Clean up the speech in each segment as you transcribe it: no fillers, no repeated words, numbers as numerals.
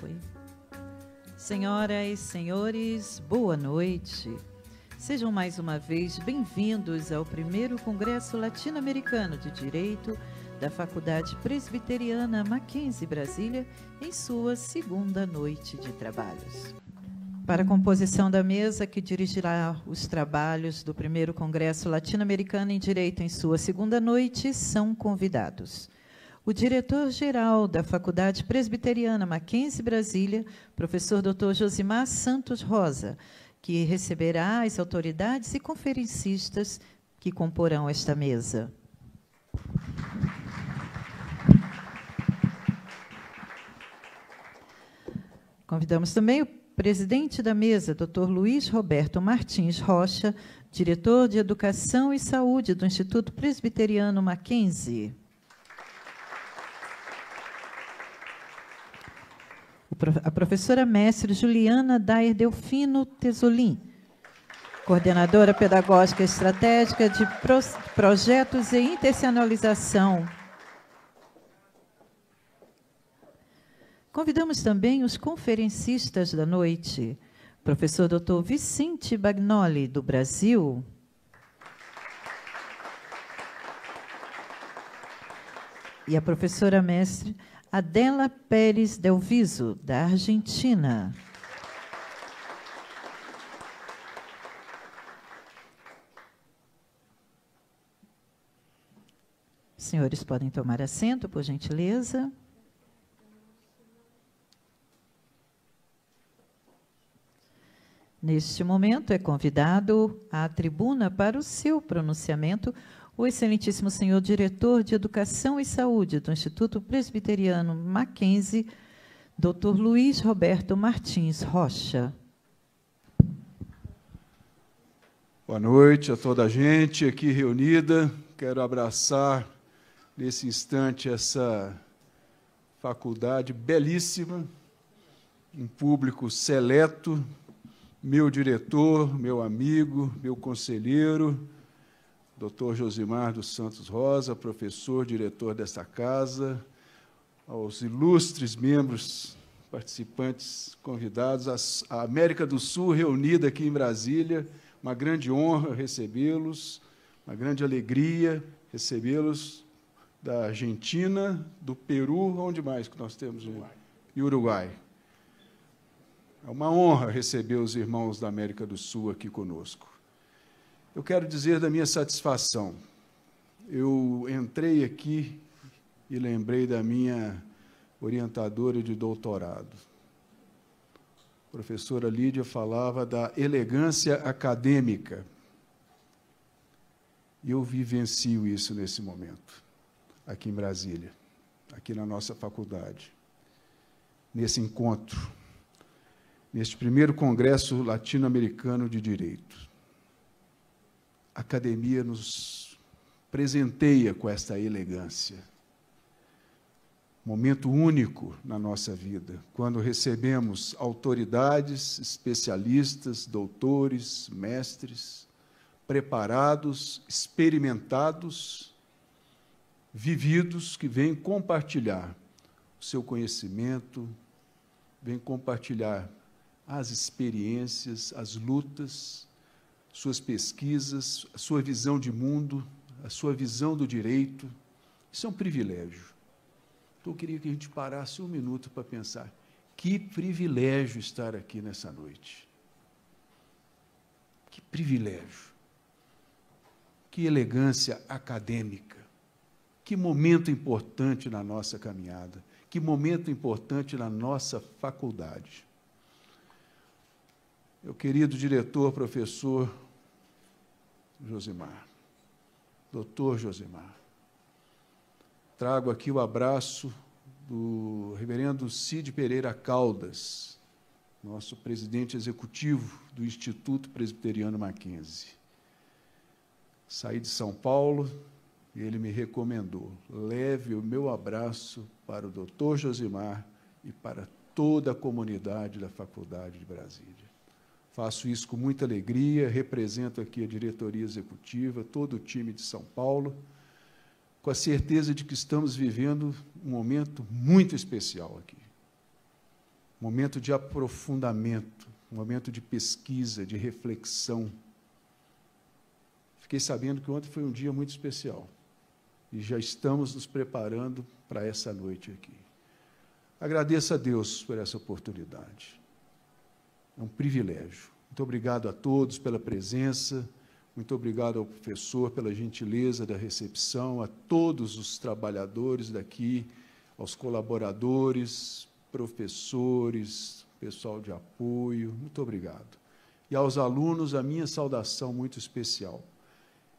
Oi. Senhoras e senhores, boa noite. Sejam mais uma vez bem-vindos ao primeiro Congresso Latino-Americano de Direito da Faculdade Presbiteriana Mackenzie Brasília, em sua segunda noite de trabalhos. Para a composição da mesa que dirigirá os trabalhos do primeiro Congresso Latino-Americano em Direito em sua segunda noite, são convidados o diretor-geral da Faculdade Presbiteriana Mackenzie Brasília, professor Dr. Josimar Santos Rosa, que receberá as autoridades e conferencistas que comporão esta mesa. Convidamos também o presidente da mesa, Dr. Luiz Roberto Martins Rocha, diretor de Educação e Saúde do Instituto Presbiteriano Mackenzie. A professora mestre Juliana Dair Delfino Tesolin, coordenadora pedagógica estratégica de projetos e internacionalização. Convidamos também os conferencistas da noite, professor Dr. Vicente Bagnoli, do Brasil, e a professora mestre Adela Pérez Del Viso, da Argentina. Senhores, podem tomar assento, por gentileza. Neste momento, é convidado à tribuna para o seu pronunciamento o excelentíssimo senhor diretor de Educação e Saúde do Instituto Presbiteriano Mackenzie, Dr. Luiz Roberto Martins Rocha. Boa noite a toda a gente aqui reunida. Quero abraçar, nesse instante, essa faculdade belíssima, um público seleto, meu diretor, meu amigo, meu conselheiro, Dr. Josimar dos Santos Rosa, professor, diretor dessa casa, aos ilustres membros, participantes, convidados, a América do Sul reunida aqui em Brasília, uma grande honra recebê-los, uma grande alegria recebê-los da Argentina, do Peru, onde mais que nós temos? E Uruguai. É uma honra receber os irmãos da América do Sul aqui conosco. Eu quero dizer da minha satisfação. Eu entrei aqui e lembrei da minha orientadora de doutorado. A professora Lídia falava da elegância acadêmica. E eu vivencio isso nesse momento, aqui em Brasília, aqui na nossa faculdade, nesse encontro, neste primeiro Congresso Latino-Americano de Direito. A academia nos presenteia com esta elegância. Momento único na nossa vida, quando recebemos autoridades, especialistas, doutores, mestres, preparados, experimentados, vividos, que vêm compartilhar o seu conhecimento, vêm compartilhar as experiências, as lutas, suas pesquisas, a sua visão de mundo, a sua visão do direito. Isso é um privilégio. Então, eu queria que a gente parasse um minuto para pensar. Que privilégio estar aqui nessa noite. Que privilégio. Que elegância acadêmica. Que momento importante na nossa caminhada. Que momento importante na nossa faculdade. Meu querido diretor, professor Josimar, doutor Josimar, trago aqui o abraço do reverendo Cid Pereira Caldas, nosso presidente executivo do Instituto Presbiteriano Mackenzie. Saí de São Paulo e ele me recomendou, leve o meu abraço para o doutor Josimar e para toda a comunidade da Faculdade de Brasília. Faço isso com muita alegria, represento aqui a diretoria executiva, todo o time de São Paulo, com a certeza de que estamos vivendo um momento muito especial aqui. momento de aprofundamento, momento de pesquisa, de reflexão. Fiquei sabendo que ontem foi um dia muito especial e já estamos nos preparando para essa noite aqui. Agradeço a Deus por essa oportunidade. É um privilégio. Muito obrigado a todos pela presença, muito obrigado ao professor pela gentileza da recepção, a todos os trabalhadores daqui, aos colaboradores, professores, pessoal de apoio, muito obrigado. E aos alunos, a minha saudação muito especial.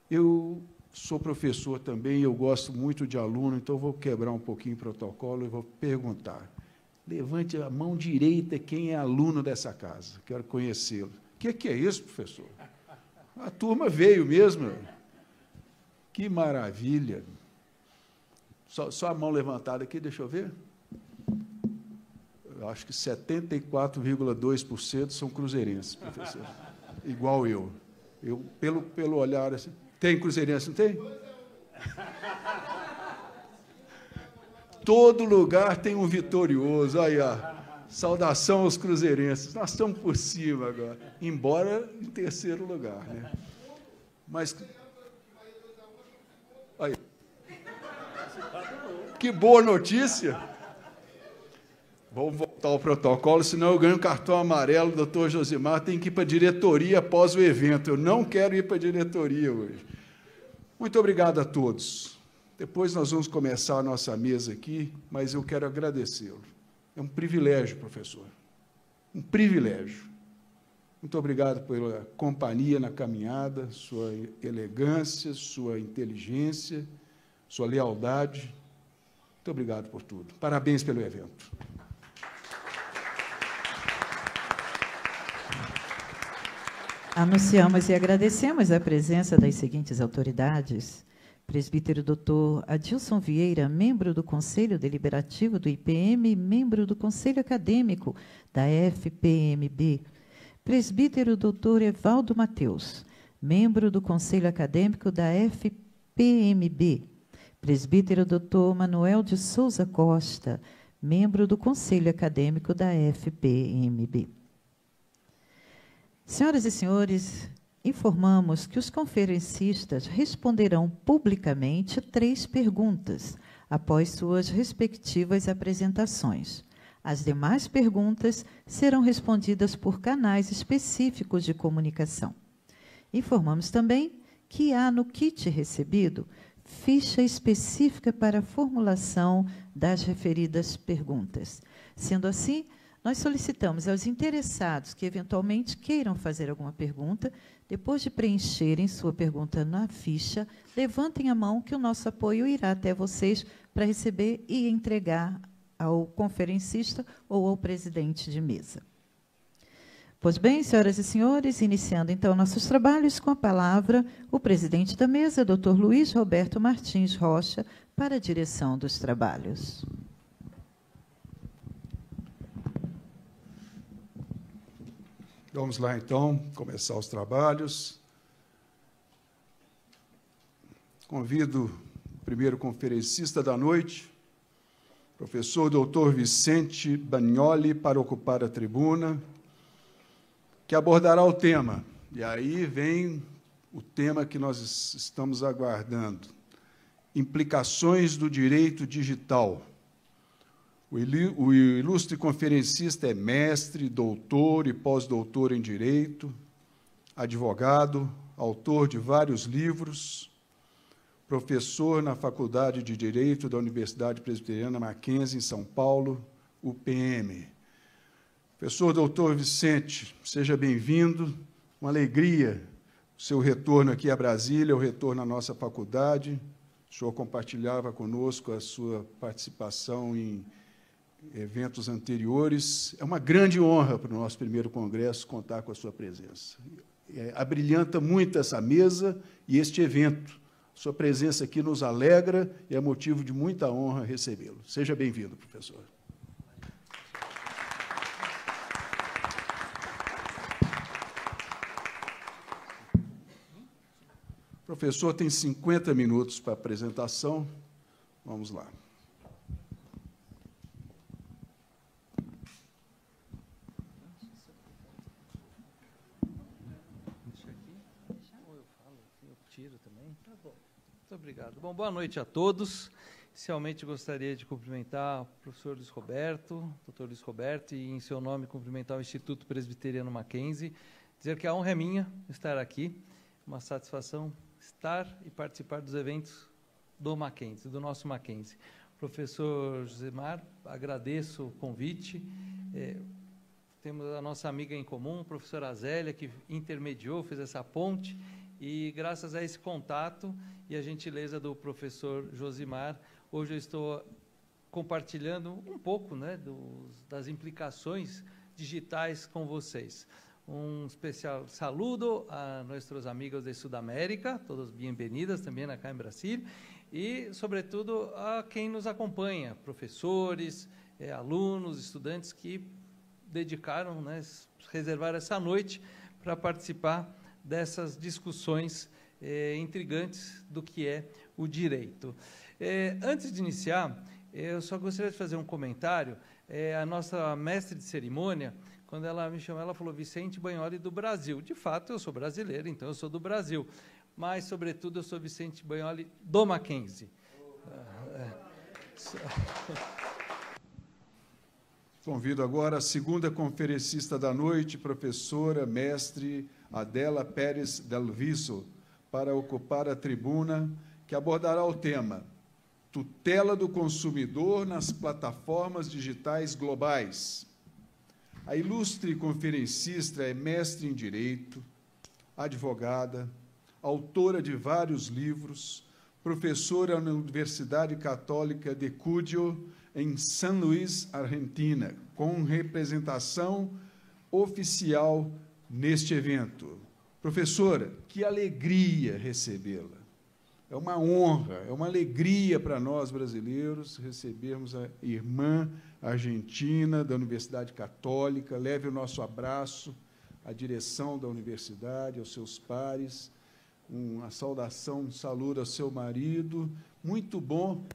Eu sou professor também, eu gosto muito de aluno, então vou quebrar um pouquinho o protocolo e vou perguntar. Levante a mão direita quem é aluno dessa casa, quero conhecê-lo. O que é isso, professor? A turma veio mesmo. Que maravilha. Só a mão levantada aqui, deixa eu ver. Eu acho que 74,2% são cruzeirenses, professor. Igual eu. Eu, pelo olhar assim. Tem cruzeirense, não tem? Todo lugar tem um vitorioso. Aí, ó. Saudação aos cruzeirenses. Nós estamos por cima agora, embora em terceiro lugar, né? Mas aí. Que boa notícia. Vamos voltar ao protocolo, senão eu ganho um cartão amarelo, doutor Josimar, tem que ir para a diretoria após o evento. Eu não quero ir para a diretoria hoje. Muito obrigado a todos. Depois nós vamos começar a nossa mesa aqui, mas eu quero agradecê-lo. É um privilégio, professor. Um privilégio. Muito obrigado pela companhia na caminhada, sua elegância, sua inteligência, sua lealdade. Muito obrigado por tudo. Parabéns pelo evento. Anunciamos e agradecemos a presença das seguintes autoridades. Presbítero Dr. Adilson Vieira, membro do Conselho Deliberativo do IPM e membro do Conselho Acadêmico da FPMB. Presbítero Dr. Evaldo Mateus, membro do Conselho Acadêmico da FPMB. Presbítero Dr. Manuel de Souza Costa, membro do Conselho Acadêmico da FPMB. Senhoras e senhores, informamos que os conferencistas responderão publicamente 3 perguntas, após suas respectivas apresentações. As demais perguntas serão respondidas por canais específicos de comunicação. Informamos também que há no kit recebido ficha específica para a formulação das referidas perguntas. Sendo assim, nós solicitamos aos interessados que eventualmente queiram fazer alguma pergunta, depois de preencherem sua pergunta na ficha, levantem a mão que o nosso apoio irá até vocês para receber e entregar ao conferencista ou ao presidente de mesa. Pois bem, senhoras e senhores, iniciando então nossos trabalhos com a palavra, o presidente da mesa, Dr. Luiz Roberto Martins Rocha, para a direção dos trabalhos. Vamos lá, então, começar os trabalhos. Convido o primeiro conferencista da noite, professor Dr. Vicente Bagnoli, para ocupar a tribuna, que abordará o tema. E aí vem o tema que nós estamos aguardando: implicações do direito digital. O ilustre conferencista é mestre, doutor e pós-doutor em Direito, advogado, autor de vários livros, professor na Faculdade de Direito da Universidade Presbiteriana Mackenzie, em São Paulo, UPM. Professor doutor Vicente, seja bem-vindo, uma alegria o seu retorno aqui a Brasília, o retorno à nossa faculdade. O senhor compartilhava conosco a sua participação em eventos anteriores. É uma grande honra para o nosso primeiro congresso contar com a sua presença. Abrilhanta muito essa mesa e este evento. Sua presença aqui nos alegra e é motivo de muita honra recebê-lo. Seja bem-vindo, professor. O professor tem 50 minutos para a apresentação. Vamos lá. giro também. Tá bom. Muito obrigado. Bom, boa noite a todos. Inicialmente gostaria de cumprimentar o professor Luiz Roberto, doutor Luiz Roberto, e em seu nome cumprimentar o Instituto Presbiteriano Mackenzie, dizer que a honra é minha estar aqui, uma satisfação estar e participar dos eventos do Mackenzie, do nosso Mackenzie. Professor Josimar, agradeço o convite. Temos a nossa amiga em comum, a professora Zélia, que intermediou, fez essa ponte, e graças a esse contato e a gentileza do professor Josimar, hoje eu estou compartilhando um pouco, né, das implicações digitais com vocês. Um especial saludo a nossos amigos de Sudamérica, todos bem-vindas também acá em Brasil, e, sobretudo, a quem nos acompanha, professores, alunos, estudantes que dedicaram, né, reservaram essa noite para participar dessas discussões intrigantes do que é o direito. Antes de iniciar, eu só gostaria de fazer um comentário. A nossa mestre de cerimônia, quando ela me chamou, ela falou Vicente Bagnoli do Brasil. De fato, eu sou brasileiro, então eu sou do Brasil. Mas, sobretudo, eu sou Vicente Bagnoli do Mackenzie. Convido agora a segunda conferencista da noite, professora, mestre Adela Pérez Del Viso, para ocupar a tribuna que abordará o tema Tutela do consumidor nas plataformas digitais globais. A ilustre conferencista é mestre em Direito, advogada, autora de vários livros, professora na Universidade Católica de Cuyo, em San Luis, Argentina, com representação oficial neste evento. Professora, que alegria recebê-la. É uma honra, é uma alegria para nós brasileiros recebermos a irmã argentina da Universidade Católica. Leve o nosso abraço à direção da universidade, aos seus pares, uma saudação, um saludo ao seu marido. Muito bom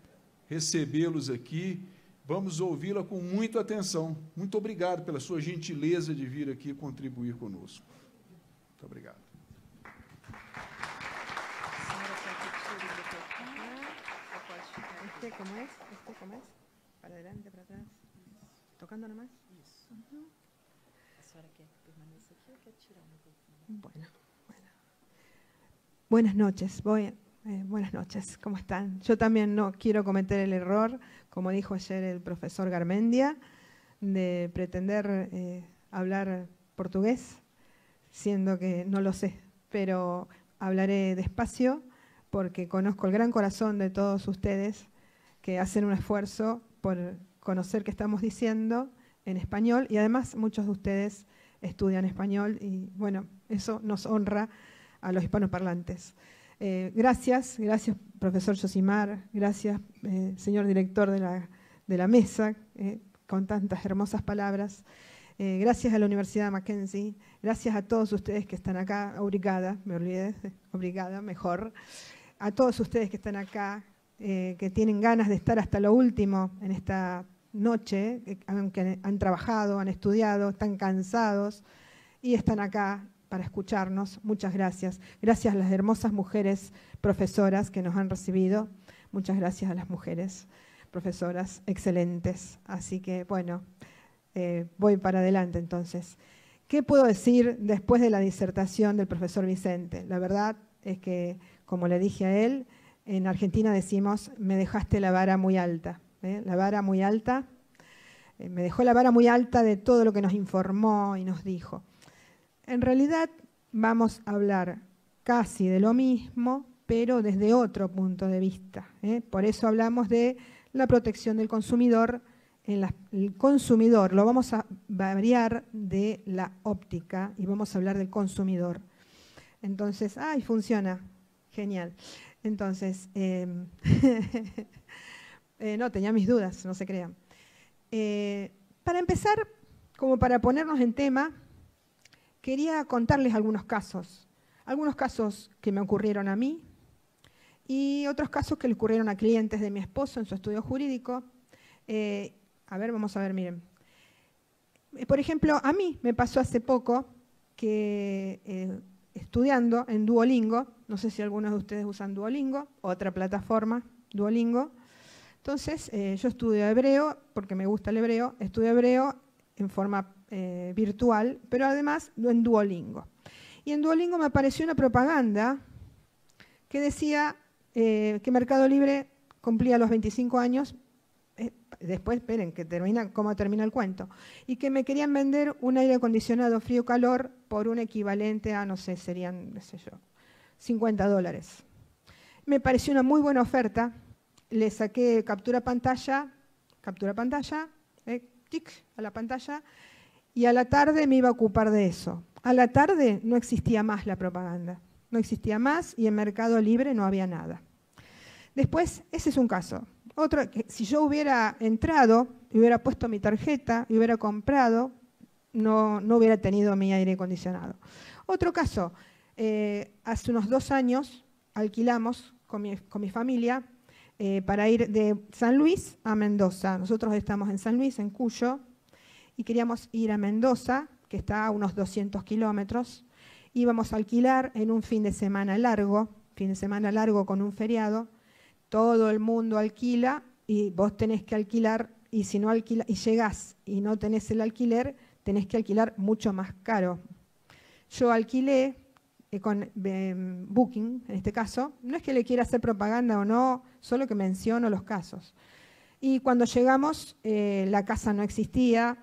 recebê-los aqui. Vamos ouvi-la com muita atenção. Muito obrigado pela sua gentileza de vir aqui contribuir conosco. Muito obrigado. ¿Cómo es? ¿Cómo es? ¿Para adelante, para atrás? ¿Tocando nomás? Isso. A senhora quer que permaneça aqui ou quer tirar um pouquinho? Bueno. Buenas noches. Buenas noches. ¿Cómo están? Yo también no quiero cometer el error, como dijo ayer el profesor Garmendia, de pretender hablar portugués, siendo que no lo sé, pero hablaré despacio porque conozco el gran corazón de todos ustedes que hacen un esfuerzo por conocer qué estamos diciendo en español, y además muchos de ustedes estudian español y, bueno, eso nos honra a los hispanoparlantes. Gracias, profesor Josimar, gracias, señor director de la mesa, con tantas hermosas palabras. Gracias a la Universidad Mackenzie, gracias a todos ustedes que están acá, obrigada, me olvidé, obrigada, mejor. A todos ustedes que están acá, que tienen ganas de estar hasta lo último en esta noche, aunque han trabajado, han estudiado, están cansados y están acá para escucharnos. Muchas gracias. Gracias a las hermosas mujeres profesoras que nos han recibido. Muchas gracias a las mujeres profesoras excelentes. Así que, bueno, voy para adelante entonces. ¿Qué puedo decir después de la disertación del profesor Vicente? La verdad es que, como le dije a él, en Argentina decimos, me dejaste la vara muy alta. La vara muy alta, me dejó la vara muy alta de todo lo que nos informó y nos dijo. En realidad vamos a hablar casi de lo mismo, pero desde otro punto de vista. Por eso hablamos de la protección del consumidor. El consumidor lo vamos a variar de la óptica y vamos a hablar del consumidor. Entonces, ¡ay, funciona! Genial. Entonces, no, tenía mis dudas, no se crean. Para empezar, como para ponernos en tema, quería contarles algunos casos que me ocurrieron a mí y otros casos que le ocurrieron a clientes de mi esposo en su estudio jurídico. A ver, vamos a ver, miren. Por ejemplo, a mí me pasó hace poco que estudiando en Duolingo, No sé si algunos de ustedes usan Duolingo, otra plataforma, Duolingo. Entonces, yo estudio hebreo, porque me gusta el hebreo, estudio hebreo en forma virtual, pero además en Duolingo. Y en Duolingo me apareció una propaganda que decía que Mercado Libre cumplía los 25 años, después, esperen, cómo termina el cuento, y que me querían vender un aire acondicionado frío-calor por un equivalente a, no sé, serían, qué sé yo, $50. Me pareció una muy buena oferta, le saqué captura pantalla, tic, a la pantalla, y a la tarde me iba a ocupar de eso. A la tarde no existía más la propaganda, no existía más y en Mercado Libre no había nada. Después, ese es un caso. Otro, si yo hubiera entrado, hubiera puesto mi tarjeta y hubiera comprado, no hubiera tenido mi aire acondicionado. Otro caso, hace unos 2 años alquilamos con mi familia para ir de San Luis a Mendoza. Nosotros estamos en San Luis, en Cuyo, y queríamos ir a Mendoza, que está a unos 200 kilómetros. Íbamos a alquilar en un fin de semana largo con un feriado. Todo el mundo alquila y vos tenés que alquilar, y si no alquila, y llegás y no tenés el alquiler, tenés que alquilar mucho más caro. Yo alquilé con Booking, en este caso, no es que le quiera hacer propaganda o no, solo que menciono los casos. Y cuando llegamos, la casa no existía.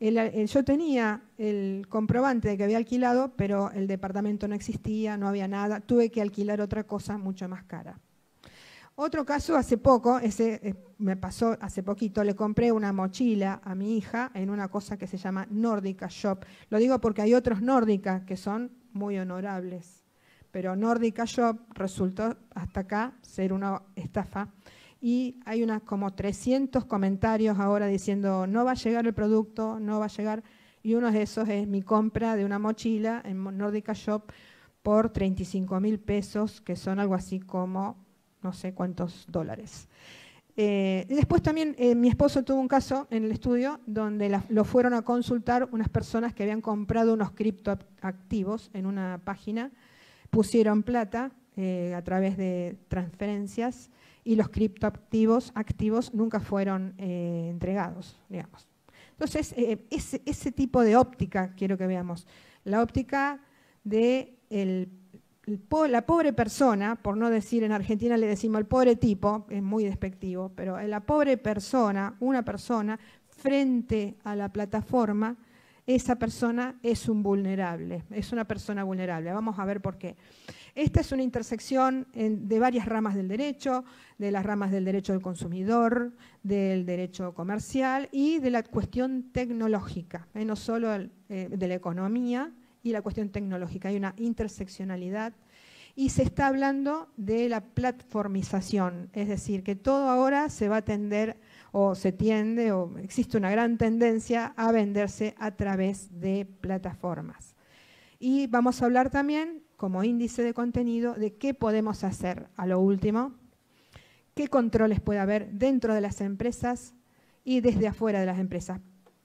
Yo tenía el comprobante de que había alquilado, pero el departamento no existía, no había nada. Tuve que alquilar otra cosa mucho más cara. Otro caso, hace poco, me pasó hace poquito, le compré una mochila a mi hija en una cosa que se llama Nordica Shop. Lo digo porque hay otros Nordica que son muy honorables, pero Nordica Shop resultó hasta acá ser una estafa. Y hay como 300 comentarios ahora diciendo no va a llegar el producto, no va a llegar. Y uno de esos es mi compra de una mochila en Nordica Shop por 35.000 pesos, que son algo así como no sé cuántos dólares. Después también mi esposo tuvo un caso en el estudio donde lo fueron a consultar unas personas que habían comprado unos criptoactivos en una página, pusieron plata a través de transferencias, y los criptoactivos nunca fueron entregados, digamos. Entonces, ese tipo de óptica quiero que veamos. La óptica de la pobre persona, por no decir, en Argentina le decimos el pobre tipo, es muy despectivo, pero la pobre persona, una persona, frente a la plataforma, esa persona es un vulnerable, es una persona vulnerable. Vamos a ver por qué. Esta es una intersección de varias ramas del derecho, de las ramas del derecho del consumidor, del derecho comercial y de la cuestión tecnológica, no solo de la economía y la cuestión tecnológica. Hay una interseccionalidad y se está hablando de la platformización, es decir, que todo ahora se va a tender o se tiende o existe una gran tendencia a venderse a través de plataformas. Y vamos a hablar también, como índice de contenido, de qué podemos hacer a lo último, qué controles puede haber dentro de las empresas y desde afuera de las empresas,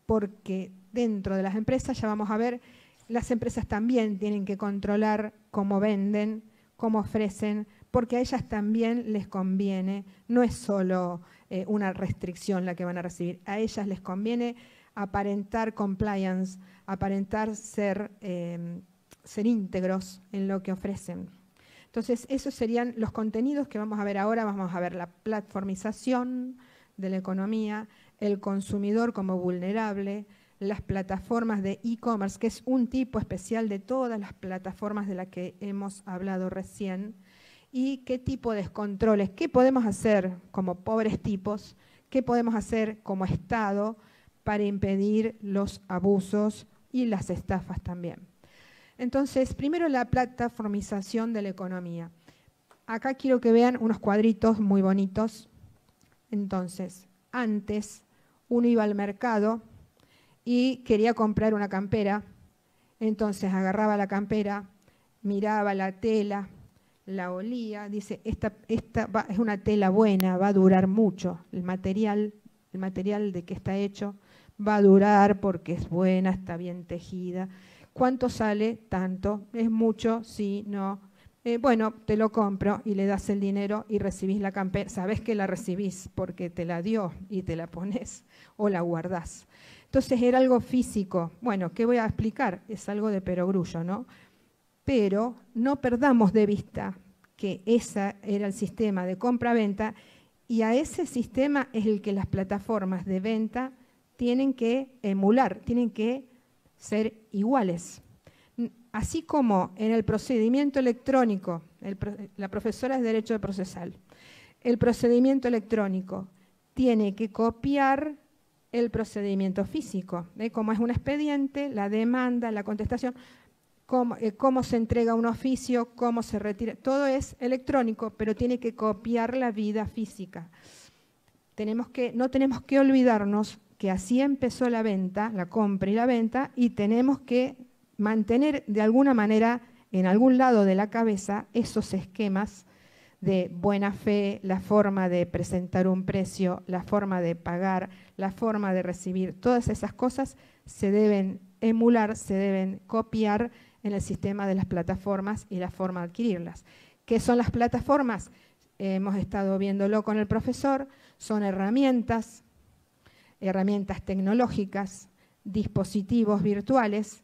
porque dentro de las empresas ya vamos a ver, las empresas también tienen que controlar cómo venden, cómo ofrecen, porque a ellas también les conviene, no es solo una restricción la que van a recibir, a ellas les conviene aparentar compliance, aparentar ser íntegros en lo que ofrecen. Entonces, esos serían los contenidos que vamos a ver ahora. Vamos a ver la platformización de la economía, el consumidor como vulnerable, las plataformas de e-commerce, que es un tipo especial de todas las plataformas de las que hemos hablado recién, y qué tipo de controles, qué podemos hacer como pobres tipos, qué podemos hacer como Estado para impedir los abusos y las estafas también. Entonces, primero la plataformización de la economía. Acá quiero que vean unos cuadritos muy bonitos. Entonces, antes uno iba al mercado y quería comprar una campera, entonces agarraba la campera, miraba la tela, la olía, dice, esta es una tela buena, va a durar mucho, el material de que está hecho va a durar porque es buena, está bien tejida. ¿Cuánto sale? Tanto. ¿Es mucho? Sí, no. bueno, te lo compro y le das el dinero y recibís la campera. Sabés que la recibís porque te la dio y te la pones o la guardás. Entonces era algo físico. Bueno, ¿qué voy a explicar? Es algo de perogrullo, ¿no? Pero no perdamos de vista que ese era el sistema de compra-venta y a ese sistema es el que las plataformas de venta tienen que emular, tienen que ser iguales. Así como en el procedimiento electrónico, la profesora es Derecho Procesal, el procedimiento electrónico tiene que copiar el procedimiento físico, como es un expediente, la demanda, la contestación, cómo se entrega un oficio, cómo se retira, todo es electrónico, pero tiene que copiar la vida física. No tenemos que olvidarnos que así empezó la venta, la compra y la venta, y tenemos que mantener de alguna manera en algún lado de la cabeza esos esquemas de buena fe, la forma de presentar un precio, la forma de pagar, la forma de recibir, todas esas cosas se deben emular, se deben copiar en el sistema de las plataformas y la forma de adquirirlas. ¿Qué son las plataformas? Hemos estado viéndolo con el profesor, son herramientas tecnológicas, dispositivos virtuales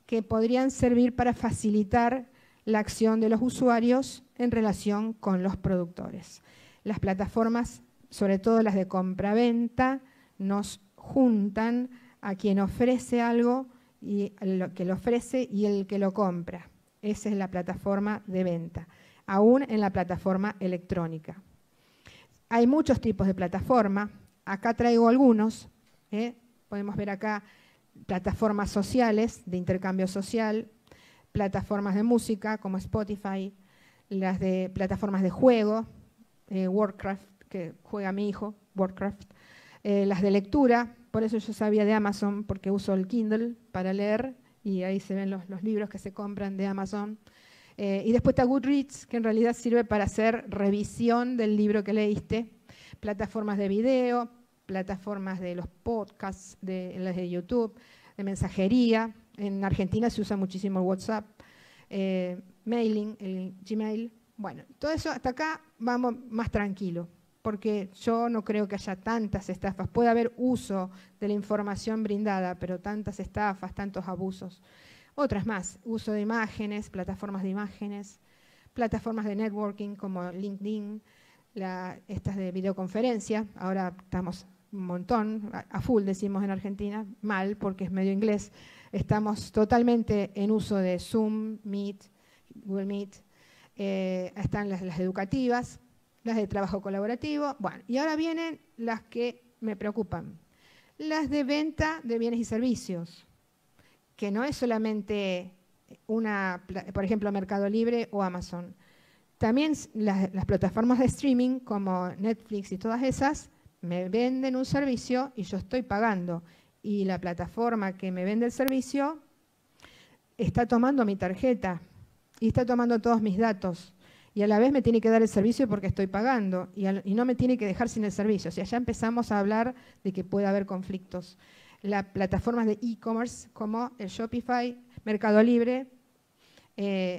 que podrían servir para facilitar la acción de los usuarios en relación con los productores. Las plataformas, sobre todo las de compra-venta, nos juntan a quien ofrece algo y el que lo ofrece y el que lo compra. Esa es la plataforma de venta, aún en la plataforma electrónica. Hay muchos tipos de plataforma. Acá traigo algunos. Podemos ver acá plataformas sociales de intercambio social, plataformas de música como Spotify, las de plataformas de juego, Warcraft, que juega mi hijo, Warcraft, las de lectura, por eso yo sabía de Amazon, porque uso el Kindle para leer, y ahí se ven los libros que se compran de Amazon. Y después está Goodreads, que en realidad sirve para hacer revisión del libro que leíste, plataformas de video, plataformas de los podcasts, las de YouTube, de mensajería. En Argentina se usa muchísimo el WhatsApp, mailing, el Gmail. Bueno, todo eso hasta acá vamos más tranquilo, porque yo no creo que haya tantas estafas. Puede haber uso de la información brindada, pero tantas estafas, tantos abusos. Otras más, uso de imágenes, plataformas de networking como LinkedIn, estas de videoconferencia. Ahora estamos un montón, a full decimos en Argentina, mal porque es medio inglés. Estamos totalmente en uso de Zoom, Meet, Google Meet. Están las educativas, las de trabajo colaborativo. Bueno, y ahora vienen las que me preocupan. Las de venta de bienes y servicios, que no es solamente por ejemplo, Mercado Libre o Amazon. También las plataformas de streaming como Netflix y todas esas me venden un servicio y yo estoy pagando. Y la plataforma que me vende el servicio está tomando mi tarjeta y está tomando todos mis datos. Y a la vez me tiene que dar el servicio porque estoy pagando y no me tiene que dejar sin el servicio. O sea, ya empezamos a hablar de que puede haber conflictos. Las plataformas de e-commerce como el Shopify, Mercado Libre,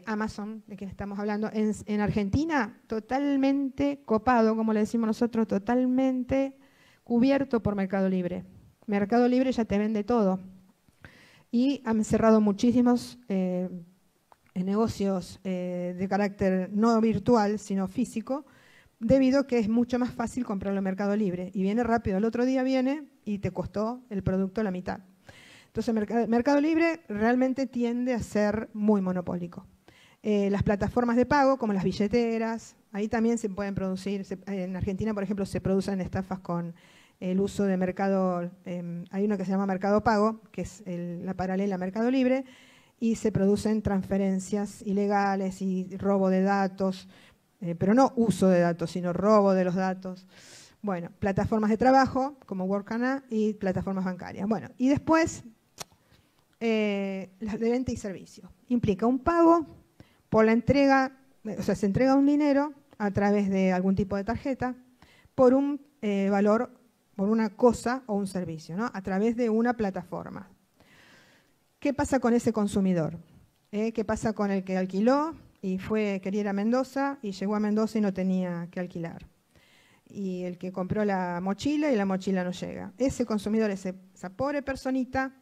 Amazon, de quien estamos hablando, en Argentina totalmente copado, como le decimos nosotros, totalmente cubierto por Mercado Libre. Mercado Libre ya te vende todo. Y han cerrado muchísimos negocios de carácter no virtual, sino físico, debido a que es mucho más fácil comprarlo en Mercado Libre. Y viene rápido, el otro día viene y te costó el producto la mitad. Entonces, Mercado Libre realmente tiende a ser muy monopólico. Las plataformas de pago, como las billeteras, ahí también se pueden producir. En Argentina, por ejemplo, se producen estafas con el uso de Mercado. Hay uno que se llama Mercado Pago, que es la paralela a Mercado Libre, y se producen transferencias ilegales y robo de datos, pero no uso de datos, sino robo de los datos. Bueno, plataformas de trabajo, como Workana, y plataformas bancarias. Bueno, y después, las de venta y servicio. Implica un pago por la entrega, o sea, se entrega un dinero a través de algún tipo de tarjeta por un valor, por una cosa o un servicio, ¿no? A través de una plataforma. ¿Qué pasa con ese consumidor? ¿Qué pasa con el que alquiló y quería ir a Mendoza y llegó a Mendoza y no tenía que alquilar. Y el que compró la mochila y la mochila no llega. Ese consumidor, esa pobre personita,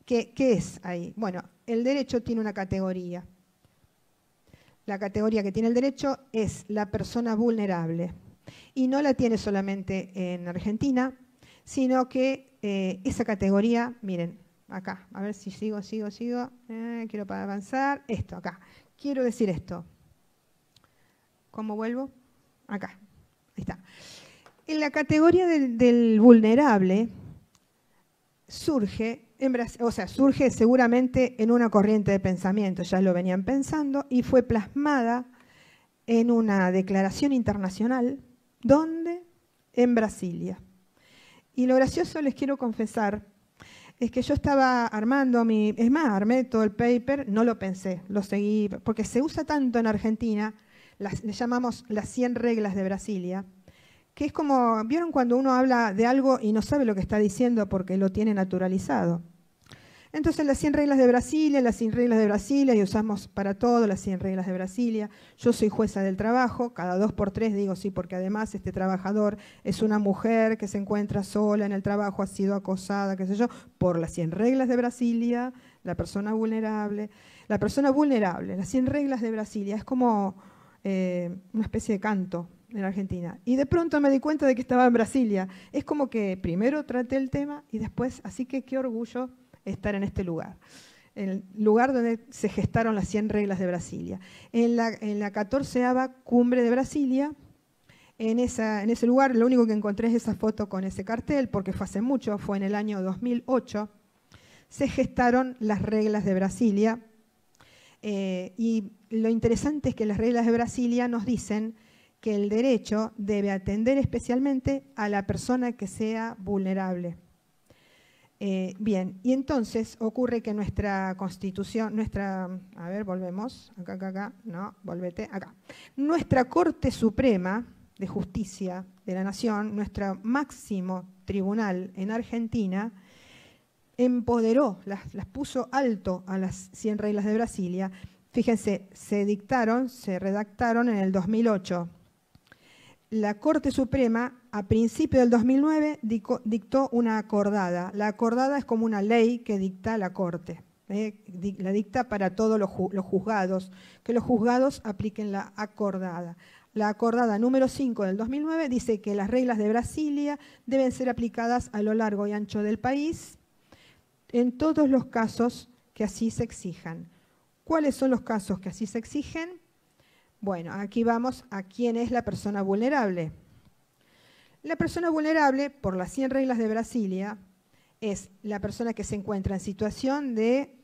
¿qué es ahí? Bueno, el derecho tiene una categoría. La categoría que tiene el derecho es la persona vulnerable. Y no la tiene solamente en Argentina, sino que esa categoría, miren, acá, a ver si sigo, quiero para avanzar, esto, acá. Quiero decir esto. ¿Cómo vuelvo? Acá, ahí está. En la categoría del vulnerable surge seguramente en una corriente de pensamiento, ya lo venían pensando, y fue plasmada en una declaración internacional, ¿dónde? En Brasilia. Y lo gracioso, les quiero confesar, es que yo estaba armé todo el paper, no lo pensé, lo seguí, porque se usa tanto en Argentina, le llamamos las 100 reglas de Brasilia, que es como, ¿vieron cuando uno habla de algo y no sabe lo que está diciendo porque lo tiene naturalizado? Entonces las 100 reglas de Brasilia, y usamos para todo las 100 reglas de Brasilia. Yo soy jueza del trabajo, cada 2 por 3 digo sí, porque además este trabajador es una mujer que se encuentra sola en el trabajo, ha sido acosada, qué sé yo, por las 100 reglas de Brasilia, la persona vulnerable. La persona vulnerable, las 100 reglas de Brasilia, es como una especie de canto en Argentina. Y de pronto me di cuenta de que estaba en Brasilia. Es como que primero traté el tema y después, así que qué orgullo estar en este lugar, en el lugar donde se gestaron las 100 reglas de Brasilia. En la 14ª cumbre de Brasilia, en ese lugar, lo único que encontré es esa foto con ese cartel, porque fue hace mucho, fue en el año 2008, se gestaron las reglas de Brasilia, y lo interesante es que las reglas de Brasilia nos dicen que el derecho debe atender especialmente a la persona que sea vulnerable. Bien, y entonces ocurre que nuestra Constitución, a ver, volvemos, acá, no, volvete, acá. Nuestra Corte Suprema de Justicia de la Nación, nuestro máximo tribunal en Argentina, empoderó, las puso alto a las 100 reglas de Brasilia. Fíjense, se redactaron en el 2008. La Corte Suprema, a principios del 2009, dictó una acordada. La acordada es como una ley que dicta la Corte. La dicta para todos los juzgados, que los juzgados apliquen la acordada. La acordada número 5 del 2009 dice que las reglas de Brasilia deben ser aplicadas a lo largo y ancho del país en todos los casos que así se exijan. ¿Cuáles son los casos que así se exigen? Bueno, aquí vamos a quién es la persona vulnerable. La persona vulnerable, por las 100 reglas de Brasilia, es la persona que se encuentra en situación de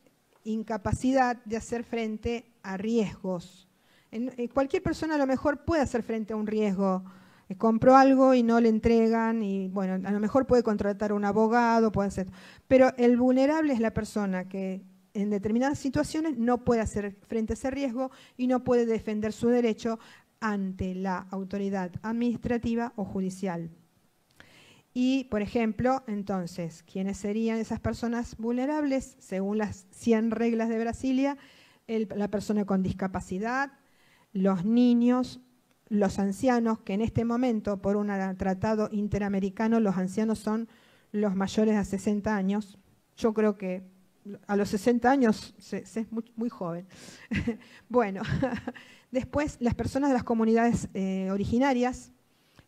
incapacidad de hacer frente a riesgos. Cualquier persona a lo mejor puede hacer frente a un riesgo. Compró algo y no le entregan, y bueno, a lo mejor puede contratar a un abogado, puede hacer. Pero el vulnerable es la persona que en determinadas situaciones no puede hacer frente a ese riesgo y no puede defender su derecho ante la autoridad administrativa o judicial. Y, por ejemplo, entonces, ¿quiénes serían esas personas vulnerables? Según las 100 reglas de Brasilia, la persona con discapacidad, los niños, los ancianos, que en este momento, por un tratado interamericano, los ancianos son los mayores de 60 años. Yo creo que a los 60 años se es muy joven. Bueno, después las personas de las comunidades originarias,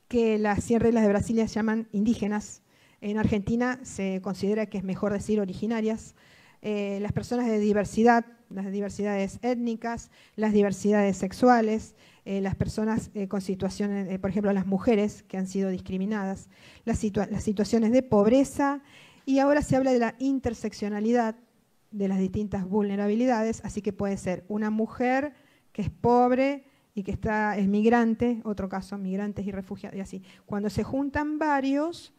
que las 100 reglas de Brasilia se llaman indígenas. En Argentina se considera que es mejor decir originarias. Las personas de diversidad, las diversidades étnicas, las diversidades sexuales, las personas con situaciones, por ejemplo, las mujeres que han sido discriminadas, las situaciones de pobreza, y ahora se habla de la interseccionalidad de las distintas vulnerabilidades, así que puede ser una mujer que es pobre y que es migrante, otro caso, migrantes y refugiados, y así. Cuando se juntan varios,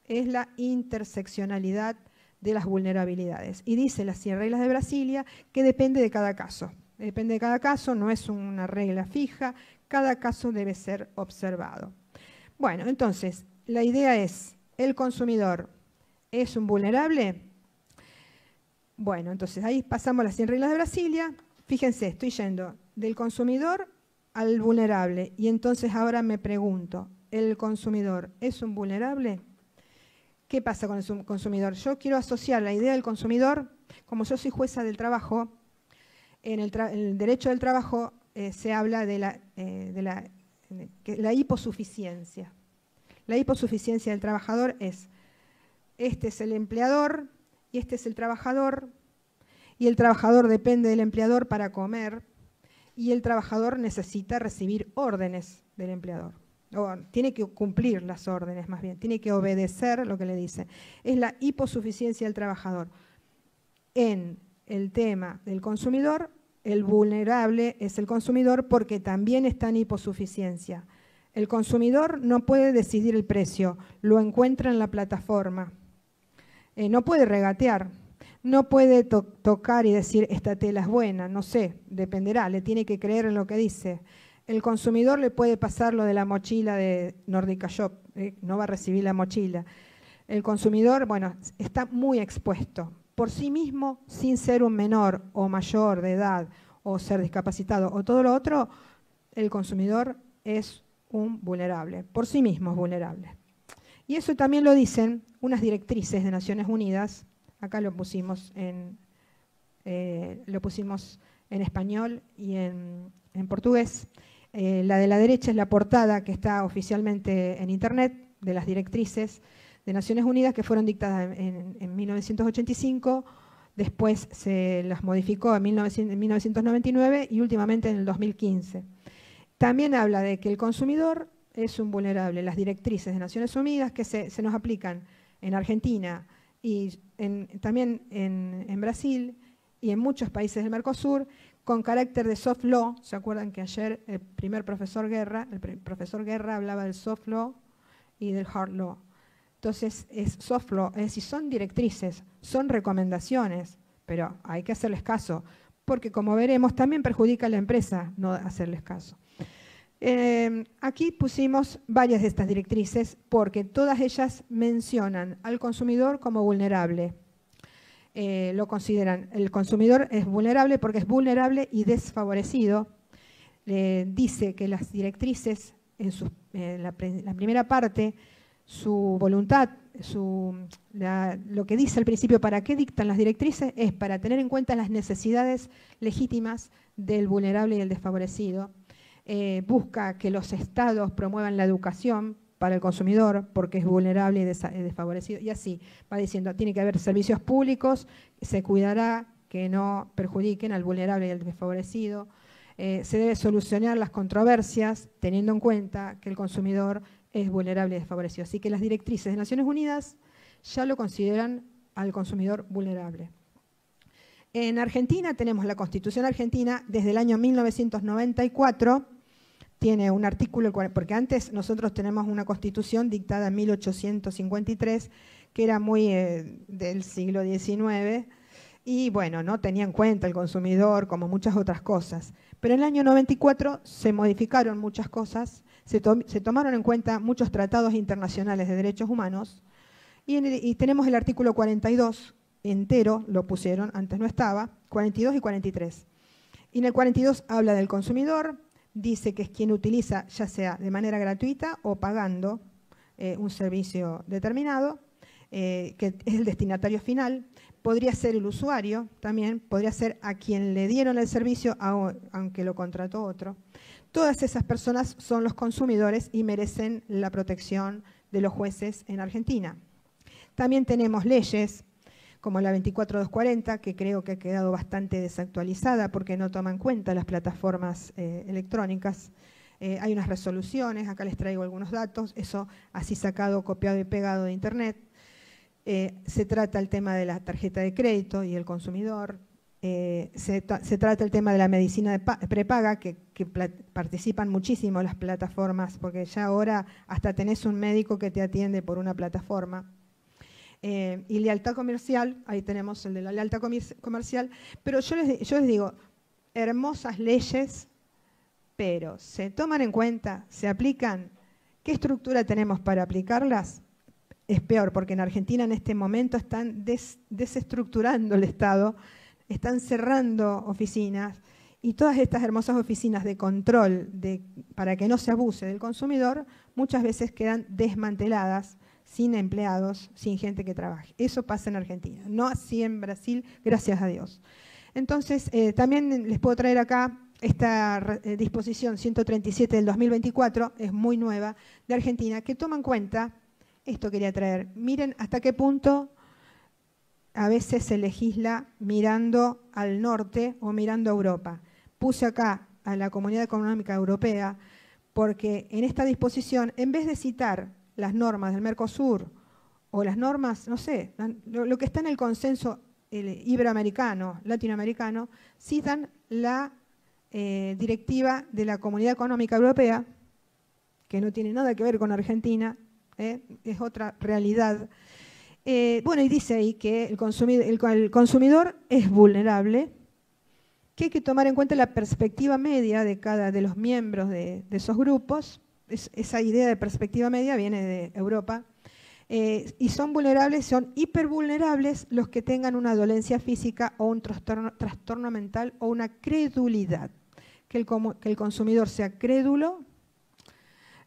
es la interseccionalidad de las vulnerabilidades. Y dice las 100 reglas de Brasilia que depende de cada caso. Depende de cada caso, no es una regla fija, cada caso debe ser observado. Bueno, entonces, la idea es, ¿el consumidor es un vulnerable? Bueno, entonces ahí pasamos las 100 reglas de Brasilia. Fíjense, estoy yendo del consumidor al vulnerable. Y entonces ahora me pregunto, ¿el consumidor es un vulnerable? ¿Qué pasa con el consumidor? Yo quiero asociar la idea del consumidor, como yo soy jueza del trabajo, en el derecho del trabajo se habla de la hiposuficiencia. La hiposuficiencia del trabajador es, este es el empleador y este es el trabajador, y el trabajador depende del empleador para comer, y el trabajador necesita recibir órdenes del empleador. O tiene que cumplir las órdenes, más bien, tiene que obedecer lo que le dice. Es la hiposuficiencia del trabajador. En el tema del consumidor, el vulnerable es el consumidor porque también está en hiposuficiencia. El consumidor no puede decidir el precio, lo encuentra en la plataforma. No puede regatear, no puede tocar y decir esta tela es buena, no sé, dependerá, le tiene que creer en lo que dice. El consumidor le puede pasar lo de la mochila de Nordica Shop, no va a recibir la mochila. El consumidor, bueno, está muy expuesto. Por sí mismo, sin ser un menor o mayor de edad o ser discapacitado o todo lo otro, el consumidor es un vulnerable, por sí mismo es vulnerable. Y eso también lo dicen unas directrices de Naciones Unidas, acá lo pusimos en español y en portugués. La de la derecha es la portada que está oficialmente en internet de las directrices de Naciones Unidas que fueron dictadas en 1985, después se las modificó en 1999 y últimamente en el 2015. También habla de que el consumidor es un vulnerable. Las directrices de Naciones Unidas que se nos aplican en Argentina y también en Brasil y en muchos países del Mercosur, con carácter de soft law. ¿Se acuerdan que ayer el profesor Guerra hablaba del soft law y del hard law? Entonces es soft law, es decir, son directrices, son recomendaciones, pero hay que hacerles caso, porque como veremos también perjudica a la empresa no hacerles caso. Aquí pusimos varias de estas directrices porque todas ellas mencionan al consumidor como vulnerable. Lo consideran, el consumidor es vulnerable porque es vulnerable y desfavorecido. Dice que las directrices, en la primera parte, su voluntad, lo que dice al principio, para qué dictan las directrices, es para tener en cuenta las necesidades legítimas del vulnerable y el desfavorecido. Busca que los estados promuevan la educación para el consumidor porque es vulnerable y desfavorecido. Y así va diciendo, tiene que haber servicios públicos, se cuidará que no perjudiquen al vulnerable y al desfavorecido. Se debe solucionar las controversias teniendo en cuenta que el consumidor es vulnerable y desfavorecido. Así que las directrices de Naciones Unidas ya lo consideran al consumidor vulnerable. En Argentina tenemos la Constitución Argentina desde el año 1994, tiene un artículo, porque antes nosotros tenemos una Constitución dictada en 1853, que era muy del siglo XIX, y bueno, no tenía en cuenta el consumidor como muchas otras cosas. Pero en el año 94 se modificaron muchas cosas, se tomaron en cuenta muchos tratados internacionales de derechos humanos, y tenemos el artículo 42 entero, lo pusieron, antes no estaba, 42 y 43. Y en el 42 habla del consumidor, dice que es quien utiliza, ya sea de manera gratuita o pagando un servicio determinado, que es el destinatario final. Podría ser el usuario también, podría ser a quien le dieron el servicio, aunque lo contrató otro. Todas esas personas son los consumidores y merecen la protección de los jueces en Argentina. También tenemos leyes como la 24240, que creo que ha quedado bastante desactualizada porque no toma en cuenta las plataformas electrónicas. Hay unas resoluciones, acá les traigo algunos datos, eso así sacado, copiado y pegado de internet. Se trata el tema de la tarjeta de crédito y el consumidor. Se trata el tema de la medicina prepaga, que participan muchísimo las plataformas, porque ya ahora hasta tenés un médico que te atiende por una plataforma. Y lealtad comercial, ahí tenemos el de la lealtad comercial, pero yo les digo, hermosas leyes, pero ¿se toman en cuenta? ¿Se aplican? ¿Qué estructura tenemos para aplicarlas? Es peor, porque en Argentina en este momento están desestructurando el Estado, están cerrando oficinas Y todas estas hermosas oficinas de control para que no se abuse del consumidor, muchas veces quedan desmanteladas, sin empleados, sin gente que trabaje. Eso pasa en Argentina, no así en Brasil, gracias a Dios. Entonces, también les puedo traer acá esta disposición 137 del 2024, es muy nueva, de Argentina, que toma en cuenta, esto quería traer, miren hasta qué punto a veces se legisla mirando al norte o mirando a Europa. Puse acá a la Comunidad Económica Europea porque en esta disposición, en vez de citar las normas del Mercosur o las normas, no sé, lo que está en el consenso iberoamericano, latinoamericano, citan la directiva de la Comunidad Económica Europea, que no tiene nada que ver con Argentina, es otra realidad. Bueno, y dice ahí que el consumidor es vulnerable, que hay que tomar en cuenta la perspectiva media de cada de los miembros de esos grupos. Esa idea de perspectiva media viene de Europa. Y son vulnerables, son hipervulnerables los que tengan una dolencia física o un trastorno mental o una credulidad. Que el consumidor sea crédulo,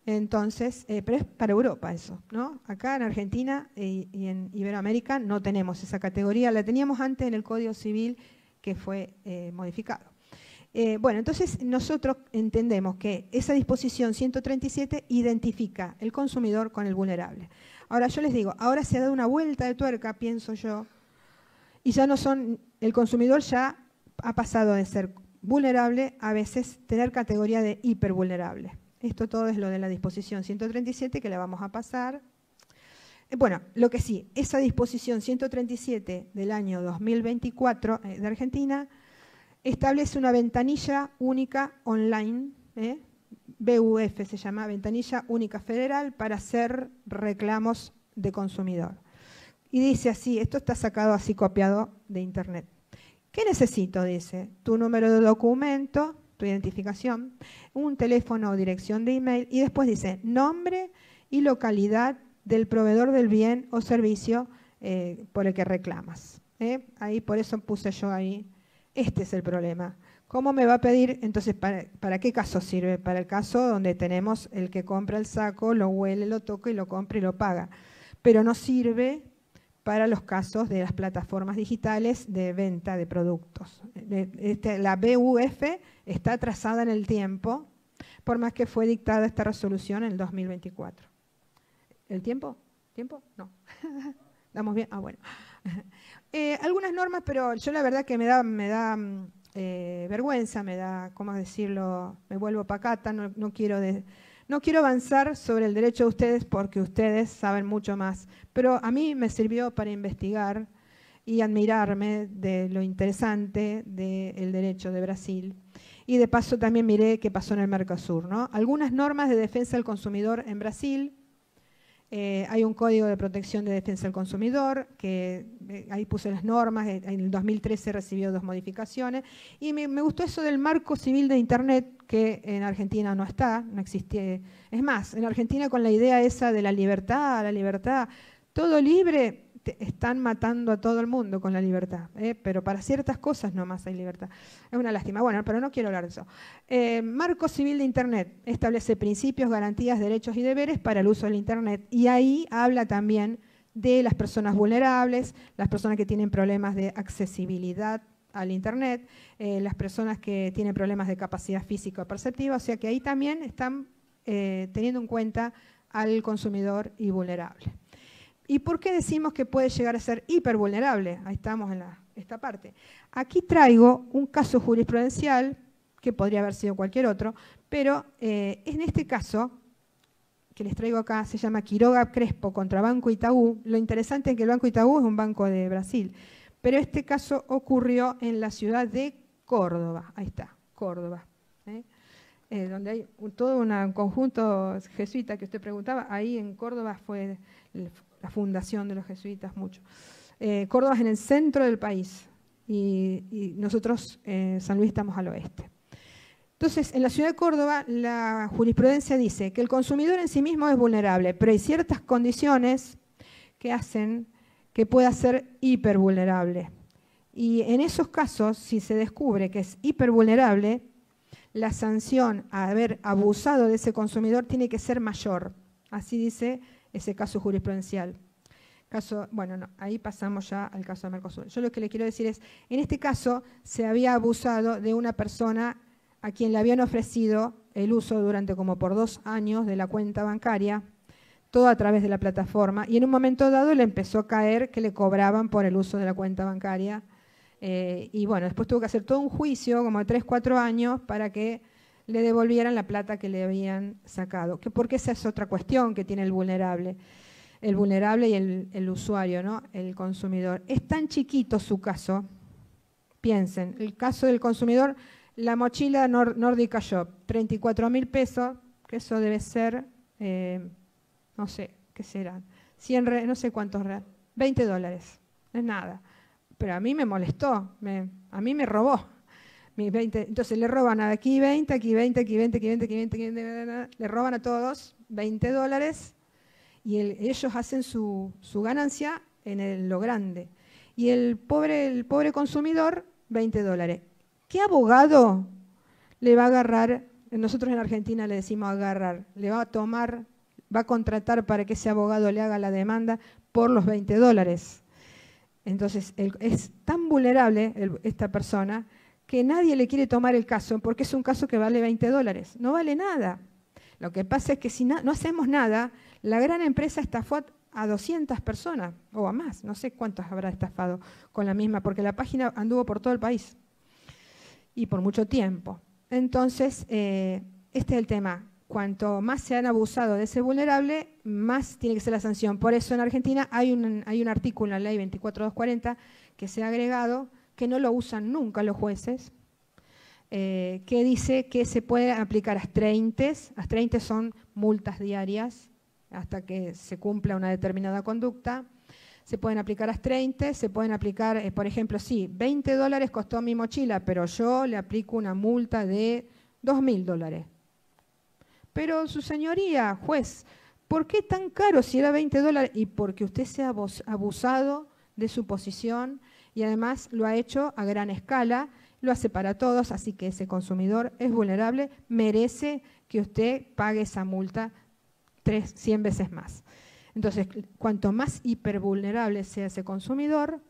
entonces, pero es para Europa eso, ¿no? Acá en Argentina y en Iberoamérica no tenemos esa categoría, la teníamos antes en el Código Civil que fue modificado. Bueno, entonces nosotros entendemos que esa disposición 137 identifica el consumidor con el vulnerable. Ahora yo les digo, ahora se ha dado una vuelta de tuerca, pienso yo, y ya no son, el consumidor ya ha pasado de ser vulnerable a veces tener categoría de hipervulnerable. Esto todo es lo de la disposición 137 que la vamos a pasar. Bueno, lo que sí, esa disposición 137 del año 2024 de Argentina establece una ventanilla única online, BUF se llama, Ventanilla Única Federal, para hacer reclamos de consumidor. Y dice así, esto está sacado así copiado de internet. ¿Qué necesito? Dice, tu número de documento, tu identificación, un teléfono o dirección de email, y después dice nombre y localidad del proveedor del bien o servicio por el que reclamas. Ahí por eso puse yo ahí, este es el problema. ¿Cómo me va a pedir? Entonces, ¿para qué caso sirve? Para el caso donde tenemos el que compra el saco, lo huele, lo toca y lo compra y lo paga. Pero no sirve para los casos de las plataformas digitales de venta de productos. La BUF está atrasada en el tiempo, por más que fue dictada esta resolución en el 2024. ¿El tiempo? ¿Tiempo? No. ¿Estamos bien? Ah, bueno. Algunas normas, pero yo la verdad que me da vergüenza, me da, ¿cómo decirlo? Me vuelvo pacata, no quiero avanzar sobre el derecho de ustedes porque ustedes saben mucho más. Pero a mí me sirvió para investigar y admirarme de lo interesante del derecho de Brasil. Y de paso también miré qué pasó en el Mercosur, ¿no? Algunas normas de defensa del consumidor en Brasil. Hay un código de protección de defensa del consumidor, que ahí puse las normas, en el 2013 recibió 2 modificaciones, y me gustó eso del marco civil de Internet, que en Argentina no está, no existe. Es más, en Argentina con la idea esa de la libertad, todo libre, están matando a todo el mundo con la libertad, pero para ciertas cosas nomás hay libertad. Es una lástima. Bueno, pero no quiero hablar de eso. Marco Civil de Internet establece principios, garantías, derechos y deberes para el uso del Internet, y ahí habla también de las personas vulnerables, las personas que tienen problemas de accesibilidad al Internet, las personas que tienen problemas de capacidad física o perceptiva, o sea que ahí también están teniendo en cuenta al consumidor y vulnerable. ¿Y por qué decimos que puede llegar a ser hipervulnerable? Ahí estamos en esta parte. Aquí traigo un caso jurisprudencial, que podría haber sido cualquier otro, pero en este caso, que les traigo acá, se llama Quiroga Crespo contra Banco Itaú. Lo interesante es que el Banco Itaú es un banco de Brasil, pero este caso ocurrió en la ciudad de Córdoba. Ahí está, Córdoba. Donde hay todo un conjunto jesuita que usted preguntaba. Ahí en Córdoba fue la fundación de los jesuitas, mucho. Córdoba es en el centro del país y nosotros, San Luis, estamos al oeste. Entonces, en la ciudad de Córdoba, la jurisprudencia dice que el consumidor en sí mismo es vulnerable, pero hay ciertas condiciones que hacen que pueda ser hipervulnerable. Y en esos casos, si se descubre que es hipervulnerable, la sanción a haber abusado de ese consumidor tiene que ser mayor. Así dice ese caso jurisprudencial. Bueno, no, ahí pasamos ya al caso de Mercosur. Yo lo que le quiero decir es, en este caso se había abusado de una persona a quien le habían ofrecido el uso durante como por 2 años de la cuenta bancaria, todo a través de la plataforma, y en un momento dado le empezó a caer que le cobraban por el uso de la cuenta bancaria, y bueno, después tuvo que hacer todo un juicio, como de 3, 4 años, para que le devolvieran la plata que le habían sacado. Porque esa es otra cuestión que tiene el vulnerable y el usuario, ¿no? El consumidor. Es tan chiquito su caso, piensen, el caso del consumidor, la mochila Nordica Shop, 34.000 pesos, que eso debe ser, no sé, ¿qué será? 100, no sé cuántos, $20, no es nada. Pero a mí me molestó, a mí me robó. Mis 20, entonces le roban aquí 20, aquí 20, aquí 20, aquí 20, aquí 20, aquí 20, le roban a todos $20 y ellos hacen su ganancia en lo grande. Y el pobre consumidor, $20. ¿Qué abogado le va a agarrar? Nosotros en Argentina le decimos agarrar, le va a tomar, va a contratar para que ese abogado le haga la demanda por los $20. Entonces, es tan vulnerable esta persona que nadie le quiere tomar el caso porque es un caso que vale $20, no vale nada. Lo que pasa es que si no hacemos nada, la gran empresa estafó a 200 personas o a más, no sé cuántos habrá estafado con la misma, porque la página anduvo por todo el país y por mucho tiempo. Entonces, este es el tema. Cuanto más se han abusado de ese vulnerable, más tiene que ser la sanción. Por eso en Argentina hay un artículo en la ley 24240 que se ha agregado, que no lo usan nunca los jueces, que dice que se puede aplicar astreintes. Astreintes son multas diarias hasta que se cumpla una determinada conducta. Se pueden aplicar astreintes, se pueden aplicar, por ejemplo, sí, $20 costó mi mochila, pero yo le aplico una multa de $2.000. Pero su señoría, juez, ¿por qué tan caro si era $20? Y porque usted se ha abusado de su posición y además lo ha hecho a gran escala, lo hace para todos, así que ese consumidor es vulnerable, merece que usted pague esa multa 100 veces más. Entonces, cuanto más hipervulnerable sea ese consumidor,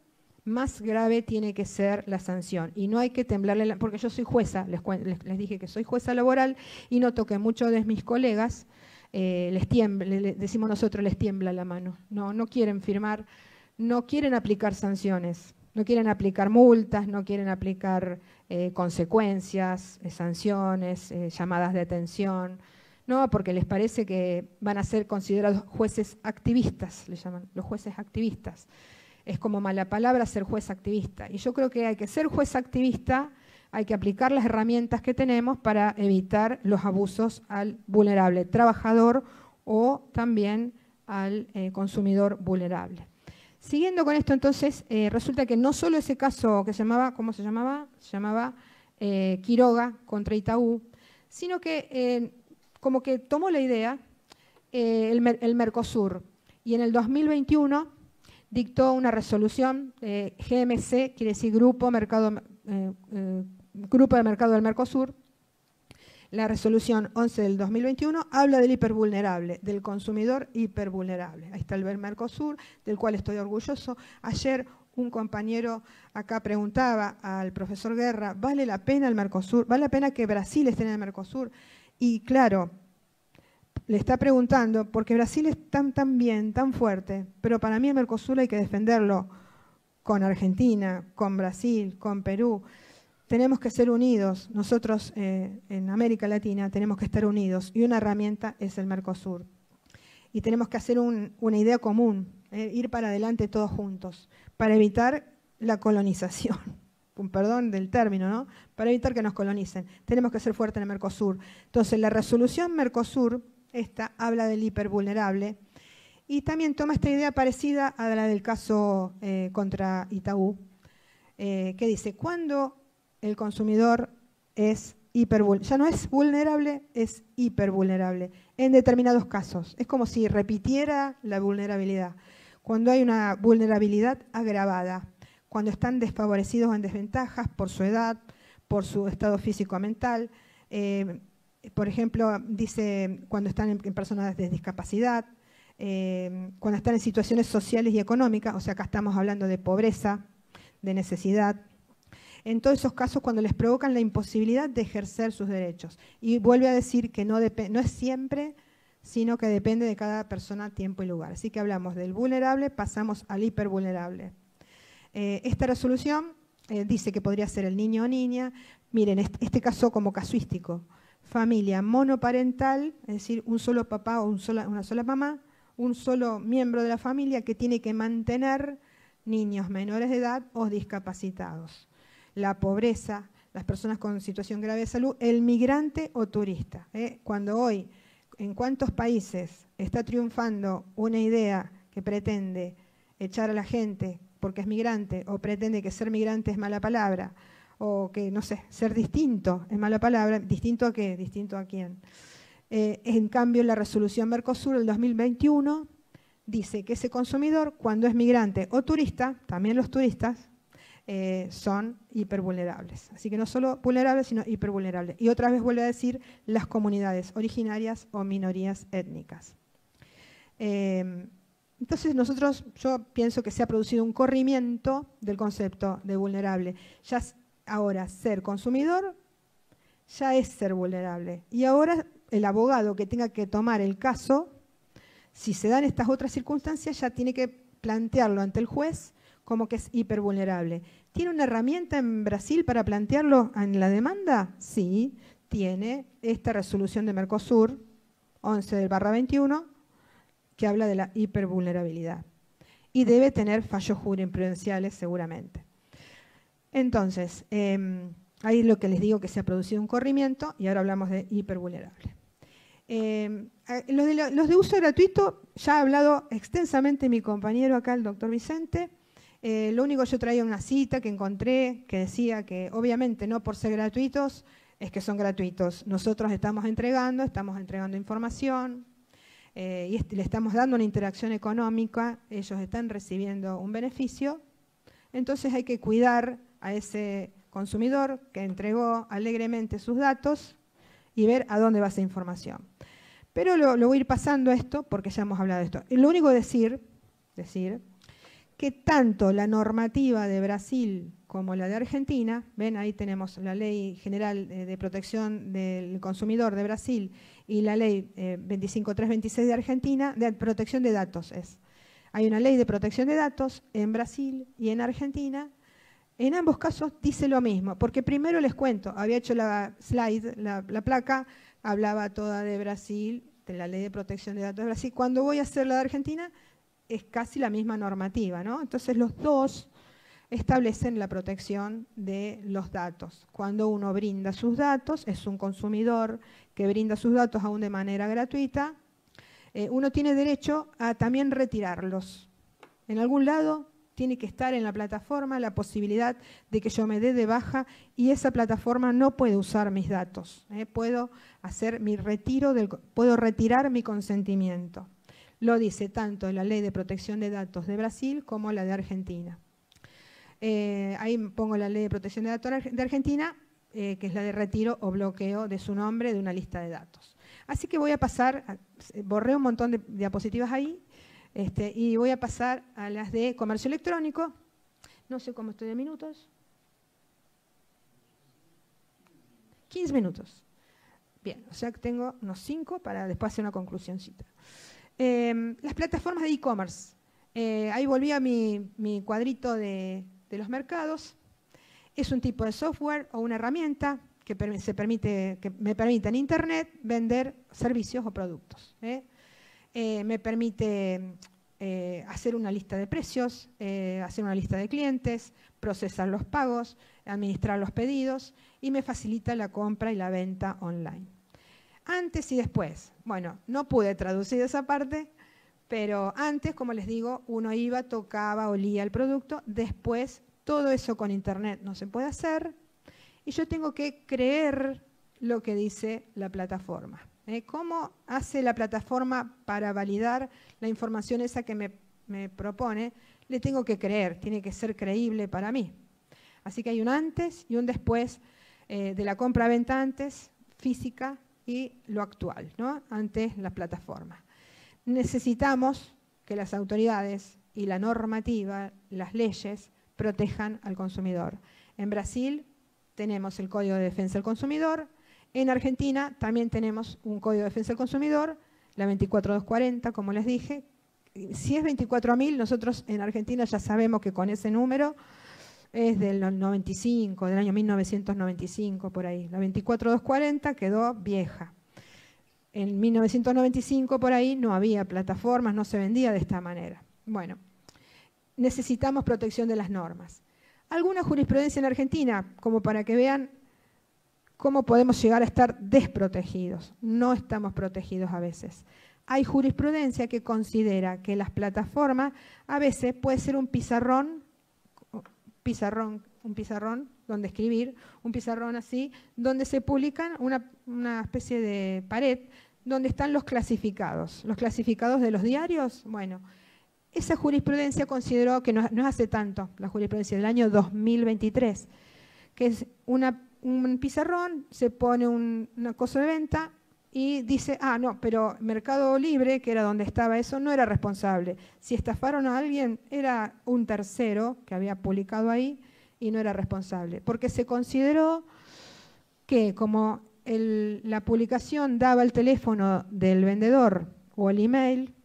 más grave tiene que ser la sanción. Y no hay que temblarle, porque yo soy jueza, les dije que soy jueza laboral y noto que muchos de mis colegas, decimos nosotros, les tiembla la mano. No quieren firmar, no quieren aplicar sanciones, no quieren aplicar multas, no quieren aplicar consecuencias, sanciones, llamadas de atención. No, porque les parece que van a ser considerados jueces activistas, le llaman, los jueces activistas. Es como mala palabra ser juez activista. Y yo creo que hay que ser juez activista, hay que aplicar las herramientas que tenemos para evitar los abusos al vulnerable trabajador o también al consumidor vulnerable. Siguiendo con esto, entonces, resulta que no solo ese caso que se llamaba, ¿cómo se llamaba? Se llamaba Quiroga contra Itaú, sino que como que tomó la idea el Mercosur y en el 2021 dictó una resolución, GMC, quiere decir Grupo de Mercado del Mercosur. La resolución 11 del 2021 habla del hipervulnerable, del consumidor hipervulnerable. Ahí está el Mercosur, del cual estoy orgulloso. Ayer un compañero acá preguntaba al profesor Guerra, ¿vale la pena el Mercosur? ¿Vale la pena que Brasil esté en el Mercosur? Y claro, le está preguntando, porque Brasil es tan bien, tan fuerte, pero para mí el Mercosur hay que defenderlo con Argentina, con Brasil, con Perú. Tenemos que ser unidos. Nosotros en América Latina tenemos que estar unidos y una herramienta es el Mercosur. Y tenemos que hacer una idea común, ir para adelante todos juntos, para evitar la colonización. Perdón del término, ¿no? Para evitar que nos colonicen. Tenemos que ser fuertes en el Mercosur. Entonces, la resolución Mercosur, esta habla del hipervulnerable y también toma esta idea parecida a la del caso contra Itaú, que dice, cuando el consumidor es hipervulnerable, ya no es vulnerable, es hipervulnerable, en determinados casos. Es como si repitiera la vulnerabilidad. Cuando hay una vulnerabilidad agravada, cuando están desfavorecidos o en desventajas por su edad, por su estado físico-mental. Por ejemplo, dice cuando están en personas de discapacidad, cuando están en situaciones sociales y económicas, o sea, acá estamos hablando de pobreza, de necesidad. En todos esos casos, cuando les provocan la imposibilidad de ejercer sus derechos. Y vuelve a decir que no es siempre, sino que depende de cada persona, tiempo y lugar. Así que hablamos del vulnerable, pasamos al hipervulnerable. Esta resolución dice que podría ser el niño o niña. Miren, este caso como casuístico. Familia monoparental, es decir, un solo papá o una sola mamá, un solo miembro de la familia que tiene que mantener niños menores de edad o discapacitados. La pobreza, las personas con situación grave de salud, el migrante o turista. Cuando hoy, en cuántos países está triunfando una idea que pretende echar a la gente porque es migrante, o pretende que ser migrante es mala palabra, o que, no sé, ser distinto es mala palabra, ¿distinto a qué? ¿Distinto a quién? En cambio, la resolución Mercosur del 2021 dice que ese consumidor, cuando es migrante o turista, también los turistas, son hipervulnerables. Así que no solo vulnerables, sino hipervulnerables. Y otra vez vuelve a decir las comunidades originarias o minorías étnicas. Entonces yo pienso que se ha producido un corrimiento del concepto de vulnerable. Ya ahora ser consumidor ya es ser vulnerable. Y ahora el abogado que tenga que tomar el caso, si se dan estas otras circunstancias, ya tiene que plantearlo ante el juez como que es hipervulnerable. ¿Tiene una herramienta en Brasil para plantearlo en la demanda? Sí, tiene esta resolución de Mercosur, 11/21, que habla de la hipervulnerabilidad. Y debe tener fallos jurisprudenciales seguramente. Entonces, ahí es lo que les digo, que se ha producido un corrimiento y ahora hablamos de hipervulnerable. Los de uso gratuito, ya ha hablado extensamente mi compañero acá, el doctor Vicente. Lo único, yo traía una cita que encontré que decía que obviamente no por ser gratuitos es que son gratuitos. Nosotros estamos entregando información y le estamos dando una interacción económica, ellos están recibiendo un beneficio, entonces hay que cuidar a ese consumidor que entregó alegremente sus datos y ver a dónde va esa información. Pero lo voy a ir pasando esto porque ya hemos hablado de esto. Y lo único decir que tanto la normativa de Brasil como la de Argentina, ven, ahí tenemos la Ley General de Protección del Consumidor de Brasil y la Ley 25326 de Argentina, de protección de datos es. Hay una ley de protección de datos en Brasil y en Argentina. En ambos casos dice lo mismo, porque primero les cuento, había hecho la slide, la placa, hablaba toda de Brasil, de la Ley de Protección de Datos de Brasil. Cuando voy a hacer la de Argentina, es casi la misma normativa, ¿no? Entonces los dos establecen la protección de los datos. Cuando uno brinda sus datos, es un consumidor que brinda sus datos aún de manera gratuita, uno tiene derecho a también retirarlos. En algún lado tiene que estar en la plataforma la posibilidad de que yo me dé de baja y esa plataforma no puede usar mis datos. Puedo hacer mi retiro, puedo retirar mi consentimiento. Lo dice tanto la Ley de Protección de Datos de Brasil como la de Argentina. Ahí pongo la Ley de Protección de Datos de Argentina, que es la de retiro o bloqueo de su nombre de una lista de datos. Así que voy a pasar, borré un montón de diapositivas ahí, y voy a pasar a las de comercio electrónico. No sé cómo estoy de minutos. 15 minutos. Bien, o sea que tengo unos 5 para después hacer una conclusioncita. Las plataformas de e-commerce. Ahí volví a mi cuadrito de los mercados. Es un tipo de software o una herramienta que me permite en Internet vender servicios o productos. Me permite hacer una lista de precios, hacer una lista de clientes, procesar los pagos, administrar los pedidos y me facilita la compra y la venta online. Antes y después, bueno, no pude traducir esa parte, pero antes, como les digo, uno iba, tocaba, olía el producto, después todo eso con Internet no se puede hacer y yo tengo que creer lo que dice la plataforma. ¿Cómo hace la plataforma para validar la información esa que me propone? le tengo que creer, tiene que ser creíble para mí. Así que hay un antes y un después de la compra-venta antes, física, y lo actual, ¿no? Ante las plataformas. Necesitamos que las autoridades y la normativa, las leyes, protejan al consumidor. En Brasil tenemos el Código de Defensa del Consumidor, en Argentina también tenemos un Código de Defensa del Consumidor, la 24240, como les dije. Si es 24.000, nosotros en Argentina ya sabemos que con ese número es del 95, del año 1995, por ahí. La 24240 quedó vieja. En 1995, por ahí, no había plataformas, no se vendía de esta manera. Bueno, necesitamos protección de las normas. Alguna jurisprudencia en Argentina, como para que vean cómo podemos llegar a estar desprotegidos. No estamos protegidos a veces. Hay jurisprudencia que considera que las plataformas a veces puede ser un pizarrón donde escribir, un pizarrón así, donde se publican una especie de pared donde están los clasificados de los diarios. Bueno, esa jurisprudencia consideró que no hace tanto, la jurisprudencia del año 2023, que es un pizarrón, se pone una cosa de venta y dice, no, pero Mercado Libre, que era donde estaba eso, no era responsable. Si estafaron a alguien, era un tercero que había publicado ahí y no era responsable. Porque se consideró que como la publicación daba el teléfono del vendedor o el email,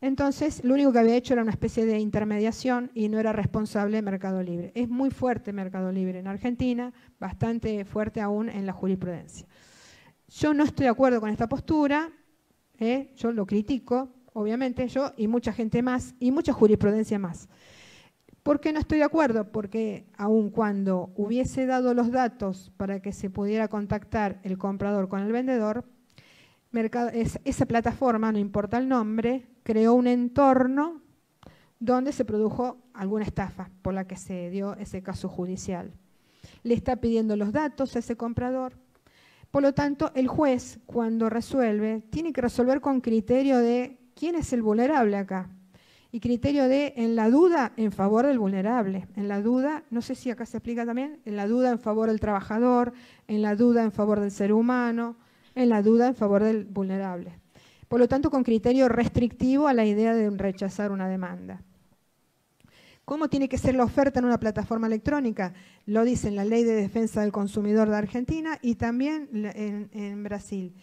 entonces lo único que había hecho era una especie de intermediación y no era responsable Mercado Libre. Es muy fuerte Mercado Libre en Argentina, bastante fuerte aún en la jurisprudencia. Yo no estoy de acuerdo con esta postura, yo lo critico, obviamente, yo y mucha gente más, y mucha jurisprudencia más. ¿Por qué no estoy de acuerdo? Porque aun cuando hubiese dado los datos para que se pudiera contactar el comprador con el vendedor, esa plataforma, no importa el nombre, creó un entorno donde se produjo alguna estafa por la que se dio ese caso judicial. Le está pidiendo los datos a ese comprador. Por lo tanto, el juez, cuando resuelve, tiene que resolver con criterio de quién es el vulnerable acá. Y criterio de, en la duda, en favor del vulnerable. En la duda, no sé si acá se explica también, en la duda en favor del trabajador, en la duda en favor del ser humano, en la duda en favor del vulnerable. Por lo tanto, con criterio restrictivo a la idea de rechazar una demanda. ¿Cómo tiene que ser la oferta en una plataforma electrónica? Lo dice en la Ley de Defensa del Consumidor de Argentina y también en Brasil,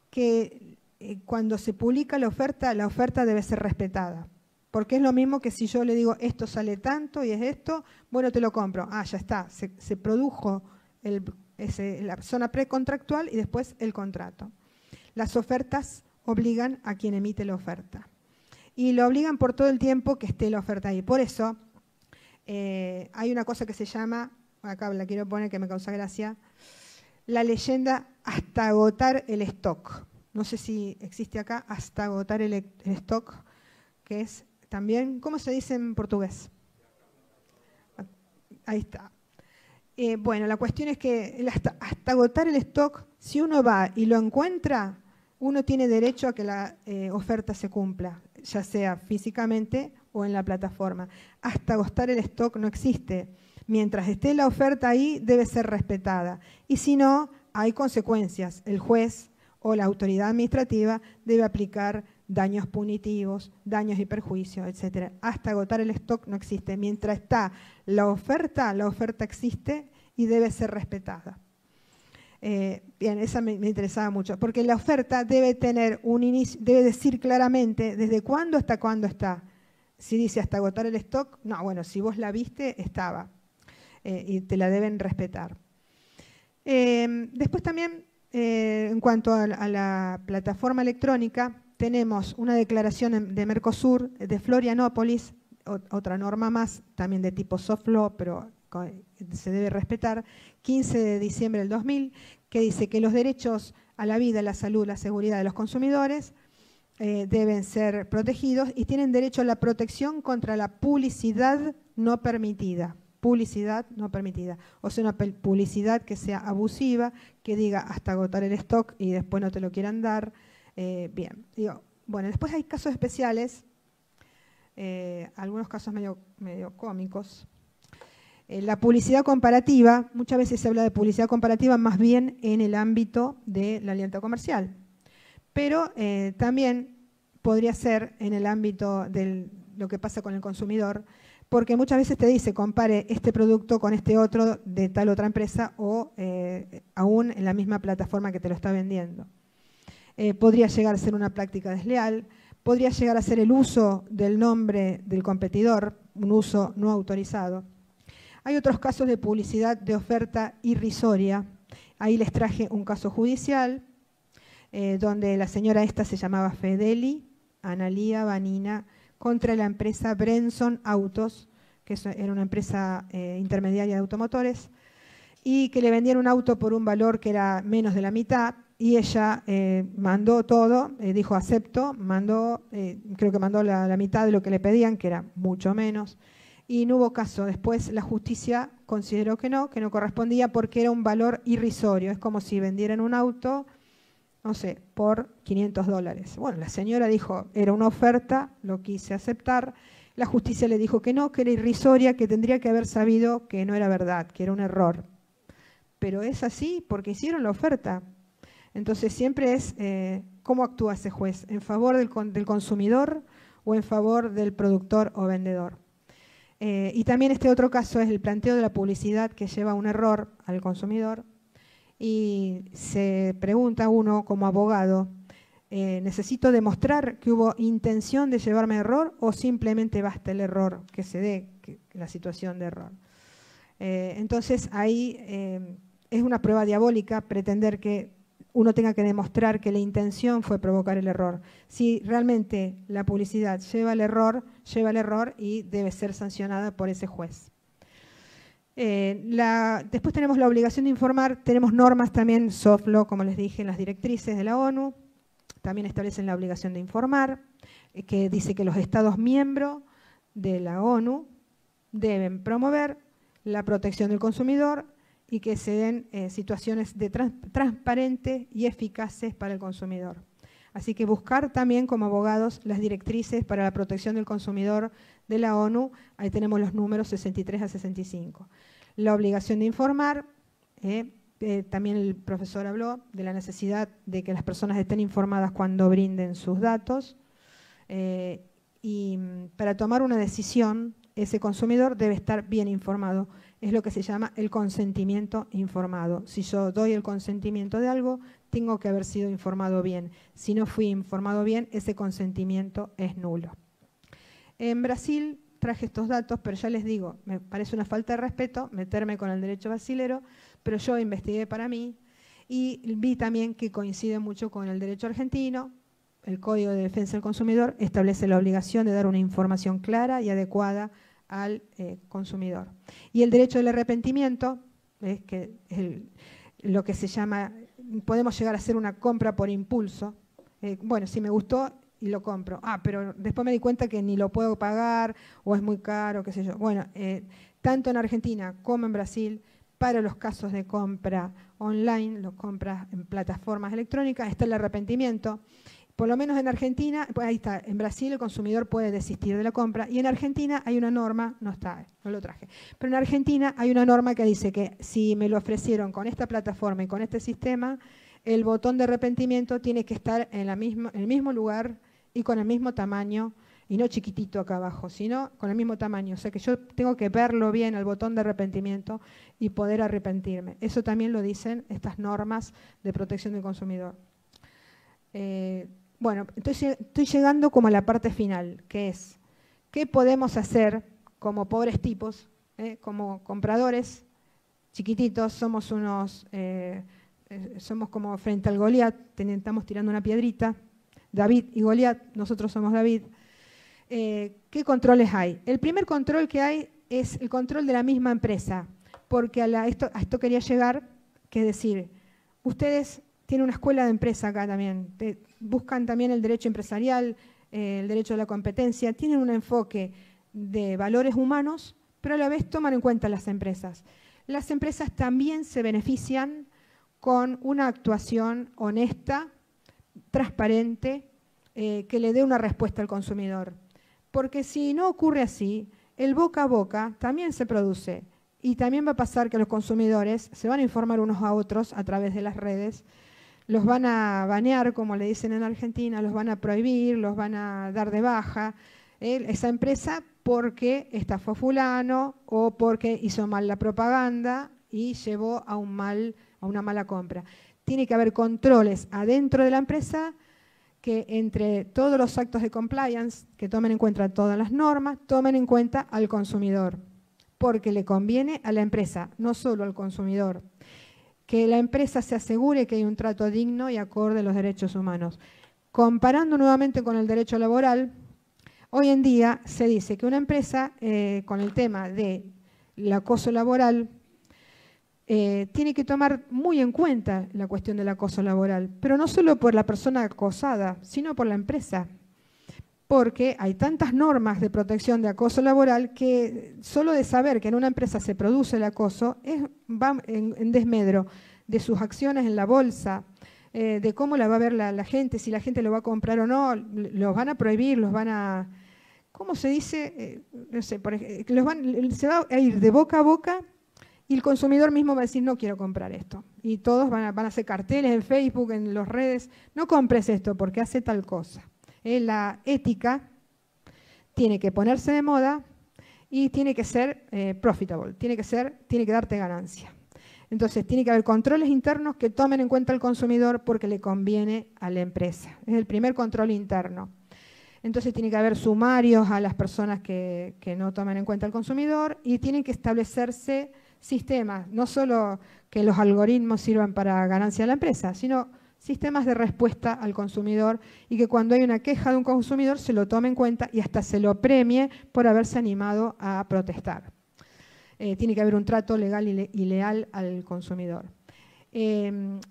que cuando se publica la oferta debe ser respetada. Porque es lo mismo que si yo le digo, esto sale tanto y es esto, bueno, te lo compro. Ya está, se produjo la zona precontractual y después el contrato. Las ofertas obligan a quien emite la oferta. Y lo obligan por todo el tiempo que esté la oferta ahí. Por eso hay una cosa que se llama, acá la quiero poner que me causa gracia, la leyenda hasta agotar el stock. No sé si existe acá, hasta agotar el stock, que es también, ¿cómo se dice en portugués? Ahí está. Bueno, la cuestión es que hasta agotar el stock, si uno va y lo encuentra, uno tiene derecho a que la oferta se cumpla, ya sea físicamente o en la plataforma. Hasta agotar el stock no existe. Mientras esté la oferta ahí, debe ser respetada. Y si no, hay consecuencias. El juez o la autoridad administrativa debe aplicar daños punitivos, daños y perjuicios, etc. Hasta agotar el stock no existe. Mientras está la oferta existe y debe ser respetada. Bien, esa me interesaba mucho, porque la oferta debe tener un inicio, debe decir claramente desde cuándo hasta cuándo está. Si dice hasta agotar el stock, no, bueno, si vos la viste, estaba. Y te la deben respetar. Después también, en cuanto a la plataforma electrónica, tenemos una declaración de Mercosur, de Florianópolis, otra norma más, también de tipo soft law, pero se debe respetar, 15 de diciembre del 2000, que dice que los derechos a la vida, la salud, la seguridad de los consumidores deben ser protegidos y tienen derecho a la protección contra la publicidad no permitida. Publicidad no permitida. O sea, una publicidad que sea abusiva, que diga hasta agotar el stock y después no te lo quieran dar. Bien. Bueno, después hay casos especiales algunos casos medio cómicos. La publicidad comparativa, muchas veces se habla de publicidad comparativa más bien en el ámbito de la alianza comercial, pero también podría ser en el ámbito de lo que pasa con el consumidor, porque muchas veces te dice compare este producto con este otro de tal otra empresa o aún en la misma plataforma que te lo está vendiendo. Podría llegar a ser una práctica desleal, podría llegar a ser el uso del nombre del competidor, un uso no autorizado. Hay otros casos de publicidad de oferta irrisoria. Ahí les traje un caso judicial donde la señora esta se llamaba Fedeli, Analía Vanina, contra la empresa Brenson Autos, que era una empresa intermediaria de automotores, y que le vendían un auto por un valor que era menos de la mitad, y ella mandó todo, dijo acepto, creo que mandó la mitad de lo que le pedían, que era mucho menos, y no hubo caso. Después la justicia consideró que no correspondía porque era un valor irrisorio. Es como si vendieran un auto, no sé, por $500. Bueno, la señora dijo, era una oferta, lo quise aceptar. La justicia le dijo que no, que era irrisoria, que tendría que haber sabido que no era verdad, que era un error. Pero es así porque hicieron la oferta. Entonces siempre es cómo actúa ese juez, en favor del consumidor o en favor del productor o vendedor. Y también este otro caso es el planteo de la publicidad que lleva a un error al consumidor y se pregunta uno como abogado, ¿necesito demostrar que hubo intención de llevarme a error o simplemente basta el error, que se dé la situación de error? Entonces ahí es una prueba diabólica pretender que uno tenga que demostrar que la intención fue provocar el error. Si realmente la publicidad lleva el error y debe ser sancionada por ese juez. Después tenemos la obligación de informar, tenemos normas también, soft law, como les dije, en las directrices de la ONU, también establecen la obligación de informar, que dice que los Estados miembros de la ONU deben promover la protección del consumidor y que se den situaciones transparentes y eficaces para el consumidor. Así que buscar también como abogados las directrices para la protección del consumidor de la ONU, ahí tenemos los números 63 a 65. La obligación de informar, también el profesor habló de la necesidad de que las personas estén informadas cuando brinden sus datos, y para tomar una decisión, ese consumidor debe estar bien informado. Es lo que se llama el consentimiento informado. Si yo doy el consentimiento de algo, tengo que haber sido informado bien. Si no fui informado bien, ese consentimiento es nulo. En Brasil traje estos datos, pero ya les digo, me parece una falta de respeto meterme con el derecho brasilero, pero yo investigué para mí y vi también que coincide mucho con el derecho argentino. El Código de Defensa del Consumidor establece la obligación de dar una información clara y adecuada al consumidor. Y el derecho del arrepentimiento, que es lo que se llama, podemos llegar a hacer una compra por impulso. Bueno, si me gustó y lo compro. Pero después me di cuenta que ni lo puedo pagar o es muy caro, qué sé yo. Bueno, tanto en Argentina como en Brasil, para los casos de compra online, los compras en plataformas electrónicas, está el arrepentimiento. Por lo menos en Argentina, pues ahí está, en Brasil el consumidor puede desistir de la compra y en Argentina hay una norma, no está, no lo traje, pero en Argentina hay una norma que dice que si me lo ofrecieron con esta plataforma y con este sistema, el botón de arrepentimiento tiene que estar en el mismo lugar y con el mismo tamaño, y no chiquitito acá abajo, sino con el mismo tamaño. O sea que yo tengo que verlo bien, el botón de arrepentimiento, y poder arrepentirme. Eso también lo dicen estas normas de protección del consumidor. Bueno, entonces estoy llegando como a la parte final, que es, ¿qué podemos hacer como pobres tipos, como compradores chiquititos? Somos somos como frente al Goliat, estamos tirando una piedrita, David y Goliat, nosotros somos David. ¿Qué controles hay? El primer control que hay es el control de la misma empresa, porque a esto quería llegar, que es decir, ustedes tienen una escuela de empresa acá también, buscan también el derecho empresarial, el derecho de la competencia, tienen un enfoque de valores humanos, pero a la vez toman en cuenta las empresas. Las empresas también se benefician con una actuación honesta, transparente, que le dé una respuesta al consumidor. porque si no ocurre así, el boca a boca también se produce y también va a pasar que los consumidores se van a informar unos a otros a través de las redes, los van a banear, como le dicen en Argentina, los van a prohibir, los van a dar de baja esa empresa porque estafó fulano o porque hizo mal la propaganda y llevó a una mala compra. Tiene que haber controles adentro de la empresa que entre todos los actos de compliance, que tomen en cuenta todas las normas, tomen en cuenta al consumidor, porque le conviene a la empresa, no solo al consumidor. Que la empresa se asegure que hay un trato digno y acorde a los derechos humanos. Comparando nuevamente con el derecho laboral, hoy en día se dice que una empresa, con el tema del acoso laboral, tiene que tomar muy en cuenta la cuestión del acoso laboral, pero no solo por la persona acosada, sino por la empresa. Porque hay tantas normas de protección de acoso laboral que solo de saber que en una empresa se produce el acoso va en desmedro de sus acciones en la bolsa, de cómo la va a ver la gente, si la gente lo va a comprar o no, los van a prohibir, los van a... ¿Cómo se dice? No sé, se va a ir de boca a boca y el consumidor mismo va a decir, no quiero comprar esto. Y todos van a hacer carteles en Facebook, en las redes, no compres esto porque hace tal cosa. La ética tiene que ponerse de moda y tiene que ser profitable, tiene que darte ganancia. Entonces, tiene que haber controles internos que tomen en cuenta al consumidor porque le conviene a la empresa. Es el primer control interno. Entonces, tiene que haber sumarios a las personas que no toman en cuenta al consumidor y tienen que establecerse sistemas, no solo que los algoritmos sirvan para ganancia de la empresa, sino sistemas de respuesta al consumidor y que cuando hay una queja de un consumidor se lo tome en cuenta y hasta se lo premie por haberse animado a protestar. Tiene que haber un trato legal y leal al consumidor. De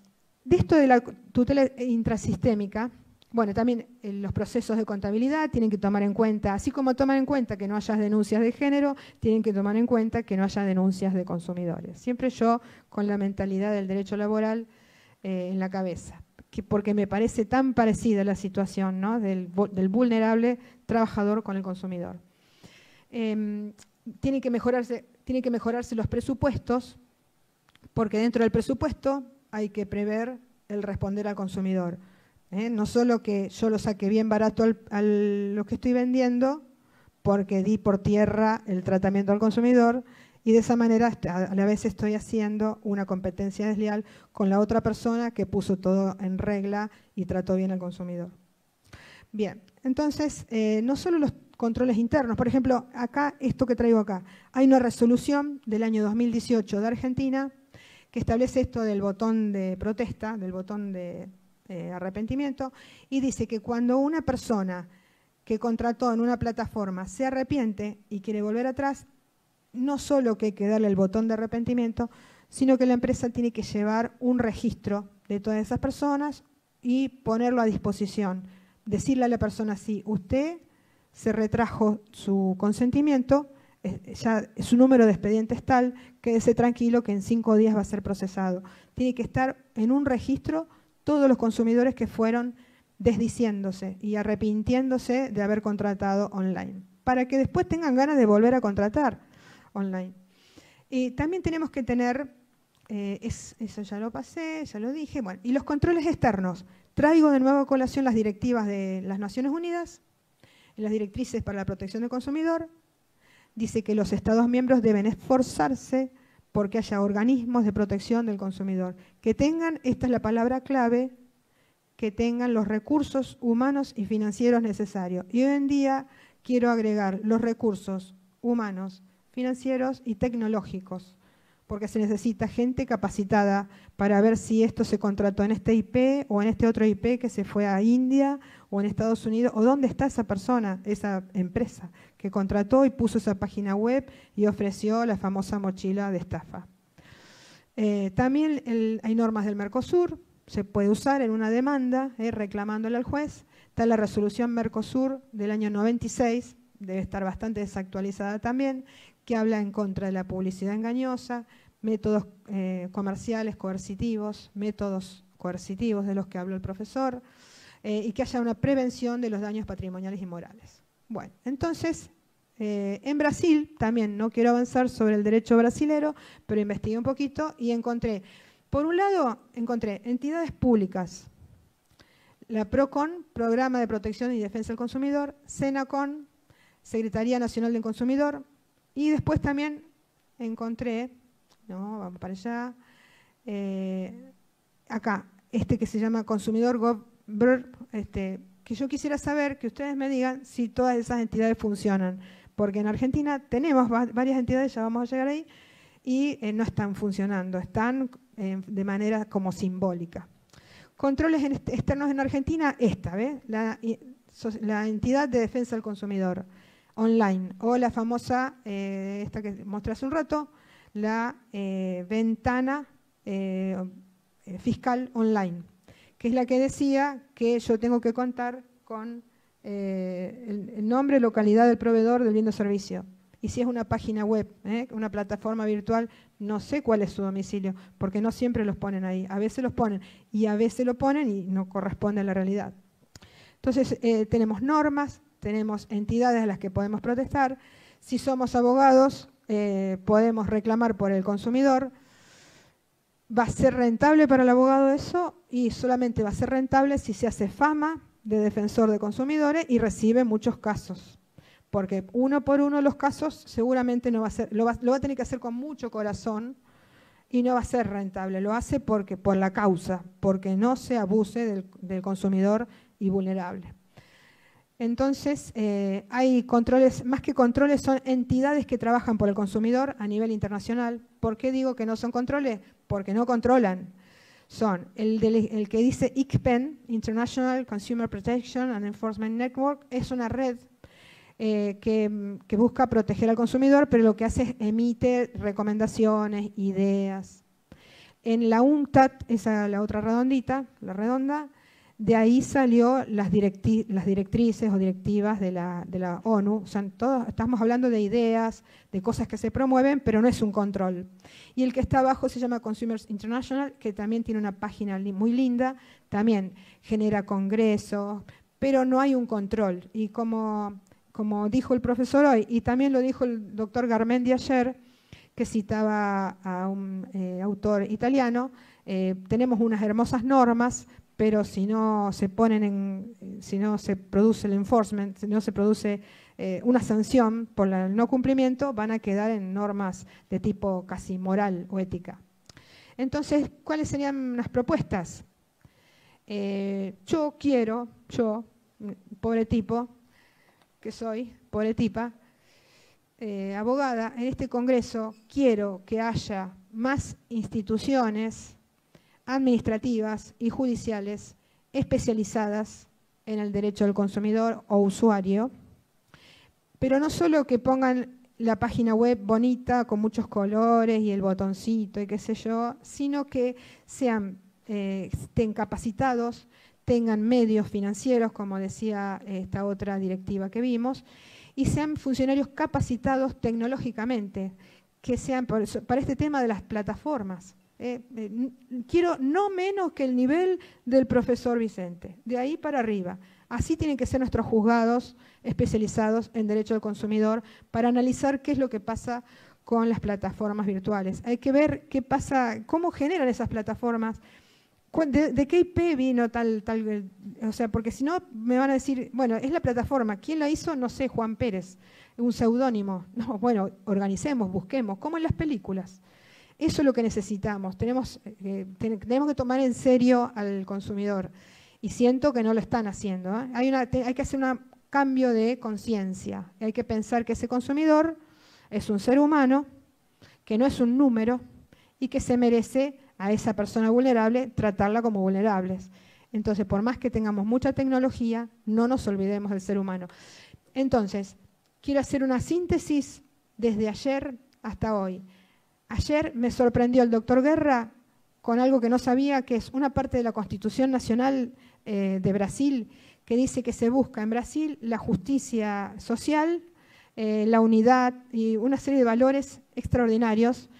esto de la tutela intrasistémica, bueno, también los procesos de contabilidad tienen que tomar en cuenta, así como toman en cuenta que no haya denuncias de género, tienen que tomar en cuenta que no haya denuncias de consumidores. Siempre yo con la mentalidad del derecho laboral en la cabeza, porque me parece tan parecida la situación, ¿no?, del vulnerable trabajador con el consumidor. Tiene que mejorarse los presupuestos, porque dentro del presupuesto hay que prever el responder al consumidor. No solo que yo lo saque bien barato a lo que estoy vendiendo, porque di por tierra el tratamiento al consumidor, y de esa manera a la vez estoy haciendo una competencia desleal con la otra persona que puso todo en regla y trató bien al consumidor. Bien, entonces, no solo los controles internos, por ejemplo, acá, esto que traigo acá, hay una resolución del año 2018 de Argentina que establece esto del botón de protesta, del botón de arrepentimiento, y dice que cuando una persona que contrató en una plataforma se arrepiente y quiere volver atrás, no solo que hay que darle el botón de arrepentimiento, sino que la empresa tiene que llevar un registro de todas esas personas y ponerlo a disposición. Decirle a la persona, si usted se retrajo su consentimiento, ya su número de expediente es tal, quédese tranquilo que en 5 días va a ser procesado. Tiene que estar en un registro todos los consumidores que fueron desdiciéndose y arrepintiéndose de haber contratado online, para que después tengan ganas de volver a contratar online. Y también tenemos que tener, eso ya lo pasé, ya lo dije, bueno, y los controles externos. Traigo de nuevo a colación las directivas de las Naciones Unidas, las directrices para la protección del consumidor. Dice que los Estados miembros deben esforzarse porque haya organismos de protección del consumidor, que tengan, esta es la palabra clave, que tengan los recursos humanos y financieros necesarios. Y hoy en día quiero agregar los recursos humanos, financieros y tecnológicos, porque se necesita gente capacitada para ver si esto se contrató en este IP o en este otro IP que se fue a India o en Estados Unidos, o dónde está esa persona, esa empresa que contrató y puso esa página web y ofreció la famosa mochila de estafa. También hay normas del Mercosur, se puede usar en una demanda reclamándole al juez. Está la resolución Mercosur del año 96, debe estar bastante desactualizada también, que habla en contra de la publicidad engañosa, métodos comerciales coercitivos, métodos coercitivos de los que habló el profesor, y que haya una prevención de los daños patrimoniales y morales. Bueno, entonces, en Brasil, también no quiero avanzar sobre el derecho brasilero, pero investigué un poquito y encontré, por un lado, encontré entidades públicas, la PROCON, Programa de Protección y Defensa del Consumidor, SENACON, Secretaría Nacional del Consumidor, y después también encontré, no, vamos para allá, acá, que se llama Consumidor Gov, que yo quisiera saber, que ustedes me digan si todas esas entidades funcionan, porque en Argentina tenemos varias entidades, ya vamos a llegar ahí, y no están funcionando, están de manera como simbólica. Controles externos en Argentina, ¿ves? La entidad de defensa del consumidor online, o la famosa, esta que mostré hace un rato, la ventana fiscal online, que es la que decía que yo tengo que contar con el nombre, localidad del proveedor del bien o servicio. Y si es una página web, una plataforma virtual, no sé cuál es su domicilio, porque no siempre los ponen ahí. A veces los ponen y a veces lo ponen y no corresponde a la realidad. Entonces, tenemos normas, tenemos entidades a las que podemos protestar. Si somos abogados, podemos reclamar por el consumidor. ¿Va a ser rentable para el abogado eso? Y solamente va a ser rentable si se hace fama de defensor de consumidores y recibe muchos casos. Porque uno por uno los casos seguramente no va a ser, lo va a tener que hacer con mucho corazón y no va a ser rentable. Lo hace por la causa, porque no se abuse del consumidor y vulnerable. Entonces, hay controles, más que controles, son entidades que trabajan por el consumidor a nivel internacional. ¿Por qué digo que no son controles? Porque no controlan. Son el que dice ICPEN, International Consumer Protection and Enforcement Network, es una red que busca proteger al consumidor, pero lo que hace es emite recomendaciones, ideas. En la UNCTAD, esa la otra redondita, la redonda, de ahí salió las directrices o directivas de la ONU. O sea, estamos hablando de ideas, de cosas que se promueven, pero no es un control. Y el que está abajo se llama Consumers International, que también tiene una página muy linda, también genera congresos, pero no hay un control. Y como dijo el profesor hoy, y también lo dijo el doctor Garmendi ayer, que citaba a un autor italiano, tenemos unas hermosas normas, pero si no se si no se produce el enforcement, si no se produce una sanción por el no cumplimiento, van a quedar en normas de tipo casi moral o ética. Entonces, ¿cuáles serían las propuestas? Yo, pobre tipo, que soy, pobre tipa, abogada, en este congreso quiero que haya más instituciones administrativas y judiciales especializadas en el derecho del consumidor o usuario, pero no solo que pongan la página web bonita con muchos colores y el botoncito y qué sé yo, sino que estén capacitados, tengan medios financieros, como decía esta otra directiva que vimos, y sean funcionarios capacitados tecnológicamente, que sean para este tema de las plataformas. Quiero no menos que el nivel del profesor Vicente, de ahí para arriba. Así tienen que ser nuestros juzgados especializados en derecho del consumidor para analizar qué es lo que pasa con las plataformas virtuales. Hay que ver qué pasa, cómo generan esas plataformas, de qué IP vino tal, o sea, porque si no me van a decir, bueno, es la plataforma, ¿quién la hizo? No sé, Juan Pérez, un seudónimo. No, bueno, organicemos, busquemos, como en las películas. Eso es lo que necesitamos, tenemos que tomar en serio al consumidor y siento que no lo están haciendo. Hay que hacer un cambio de conciencia, hay que pensar que ese consumidor es un ser humano, que no es un número y que se merece a esa persona vulnerable tratarla como vulnerables. Entonces, por más que tengamos mucha tecnología, no nos olvidemos del ser humano. Entonces, quiero hacer una síntesis desde ayer hasta hoy. Ayer me sorprendió el doctor Guerra con algo que no sabía, que es una parte de la Constitución Nacional de Brasil, que dice que se busca en Brasil la justicia social, la unidad y una serie de valores extraordinarios,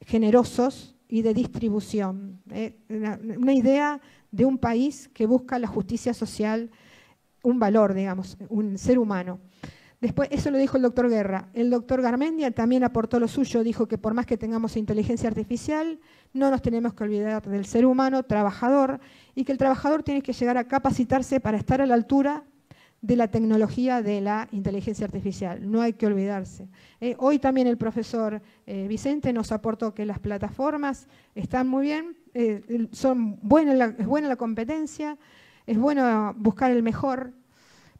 generosos y de distribución. Una idea de un país que busca la justicia social un valor, digamos, un ser humano. Después, eso lo dijo el doctor Guerra. El doctor Garmendia también aportó lo suyo, dijo que por más que tengamos inteligencia artificial, no nos tenemos que olvidar del ser humano trabajador y que el trabajador tiene que llegar a capacitarse para estar a la altura de la tecnología de la inteligencia artificial. No hay que olvidarse. Hoy también el profesor Vicente nos aportó que las plataformas están muy bien, es buena la competencia, es bueno buscar el mejor,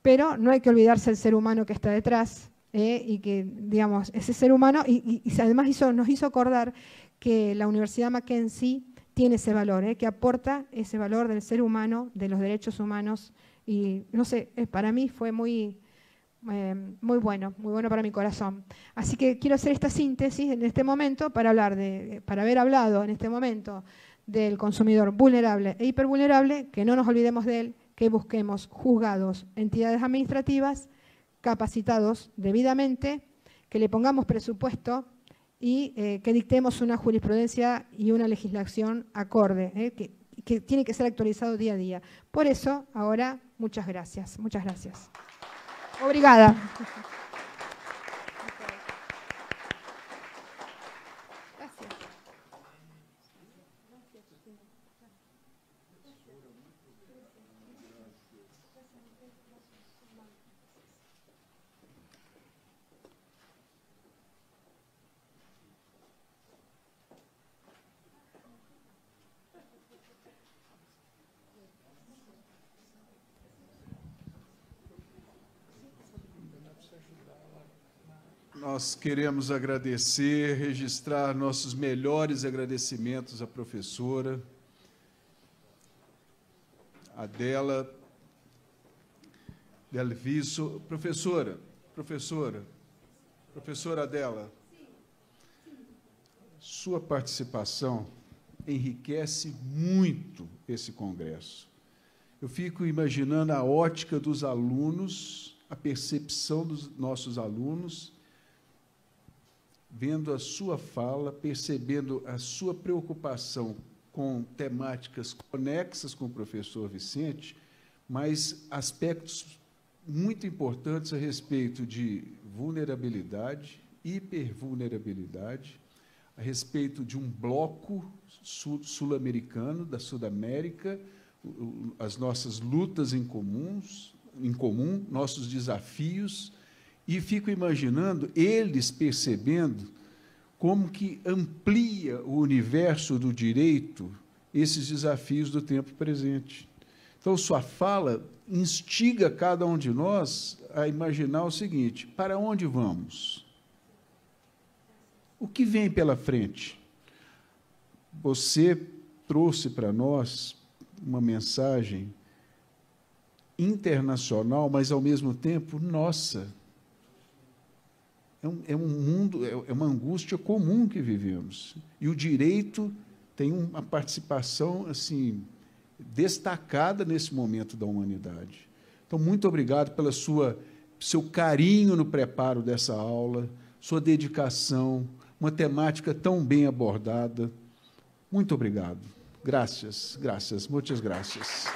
pero no hay que olvidarse del ser humano que está detrás y que, digamos, ese ser humano, y además nos hizo acordar que la Universidad Mackenzie tiene ese valor, que aporta ese valor del ser humano, de los derechos humanos, y no sé, para mí fue muy bueno para mi corazón. Así que quiero hacer esta síntesis en este momento para haber hablado en este momento del consumidor vulnerable e hipervulnerable, que no nos olvidemos de él, que busquemos juzgados, entidades administrativas capacitados debidamente, que le pongamos presupuesto y que dictemos una jurisprudencia y una legislación acorde, que tiene que ser actualizado día a día. Por eso, ahora, muchas gracias. Muchas gracias. Obrigada. Nós queremos agradecer, registrar nossos melhores agradecimentos à professora Adela Delviso. Professora Adela, sua participação enriquece muito esse congresso. Eu fico imaginando a ótica dos alunos, a percepção dos nossos alunos, vendo a sua fala, percebendo a sua preocupação com temáticas conexas com o professor Vicente, mas aspectos muito importantes a respeito de vulnerabilidade, hipervulnerabilidade, a respeito de um bloco sul-americano, da Sudamérica, as nossas lutas em comum, nossos desafios, e fico imaginando eles percebendo como que amplia o universo do direito esses desafios do tempo presente. Então, sua fala instiga cada um de nós a imaginar o seguinte: para onde vamos? O que vem pela frente? Você trouxe para nós uma mensagem internacional, mas, ao mesmo tempo, nossa. É um mundo, é uma angústia comum que vivemos. E o direito tem uma participação assim destacada nesse momento da humanidade. Então, muito obrigado pela seu carinho no preparo dessa aula, sua dedicação, uma temática tão bem abordada. Muito obrigado. Graças, muitas graças.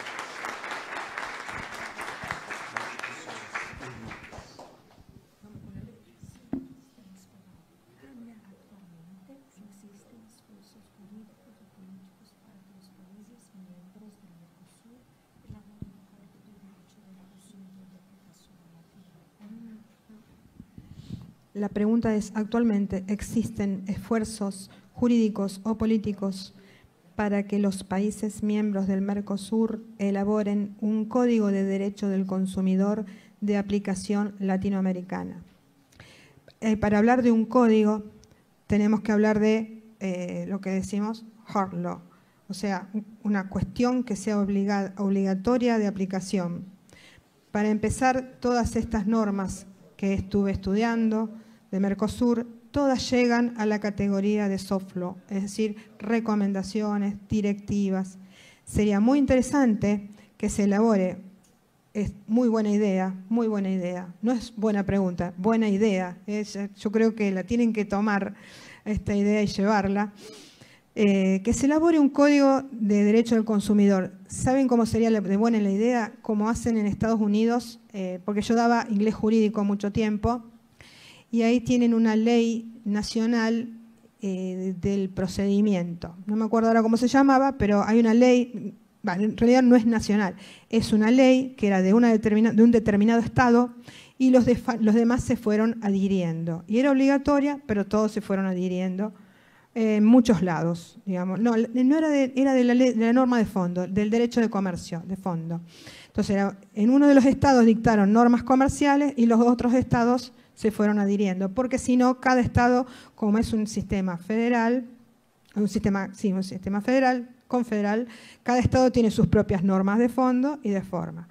La pregunta es, ¿actualmente existen esfuerzos jurídicos o políticos para que los países miembros del Mercosur elaboren un código de derecho del consumidor de aplicación latinoamericana? Para hablar de un código, tenemos que hablar de lo que decimos hard law, o sea, una cuestión que sea obligatoria de aplicación. Para empezar, todas estas normas que estuve estudiando de Mercosur, todas llegan a la categoría de soft law, es decir, recomendaciones, directivas. Sería muy interesante que se elabore, es muy buena idea, no es buena pregunta, buena idea. Yo creo que la tienen que tomar esta idea y llevarla. que se elabore un código de derecho del consumidor. ¿Saben cómo sería de buena la idea? Como hacen en Estados Unidos, porque yo daba inglés jurídico mucho tiempo, y ahí tienen una ley nacional del procedimiento. No me acuerdo ahora cómo se llamaba, pero hay una ley, bueno, en realidad no es nacional, es una ley que era de un determinado estado y los demás se fueron adhiriendo. Y era obligatoria, pero todos se fueron adhiriendo en muchos lados, digamos. No era de la norma de fondo, del derecho de comercio, de fondo. Entonces, en uno de los estados dictaron normas comerciales y los otros estados se fueron adhiriendo, porque si no, cada estado, como es un sistema federal, un sistema federal, confederal, cada estado tiene sus propias normas de fondo y de forma.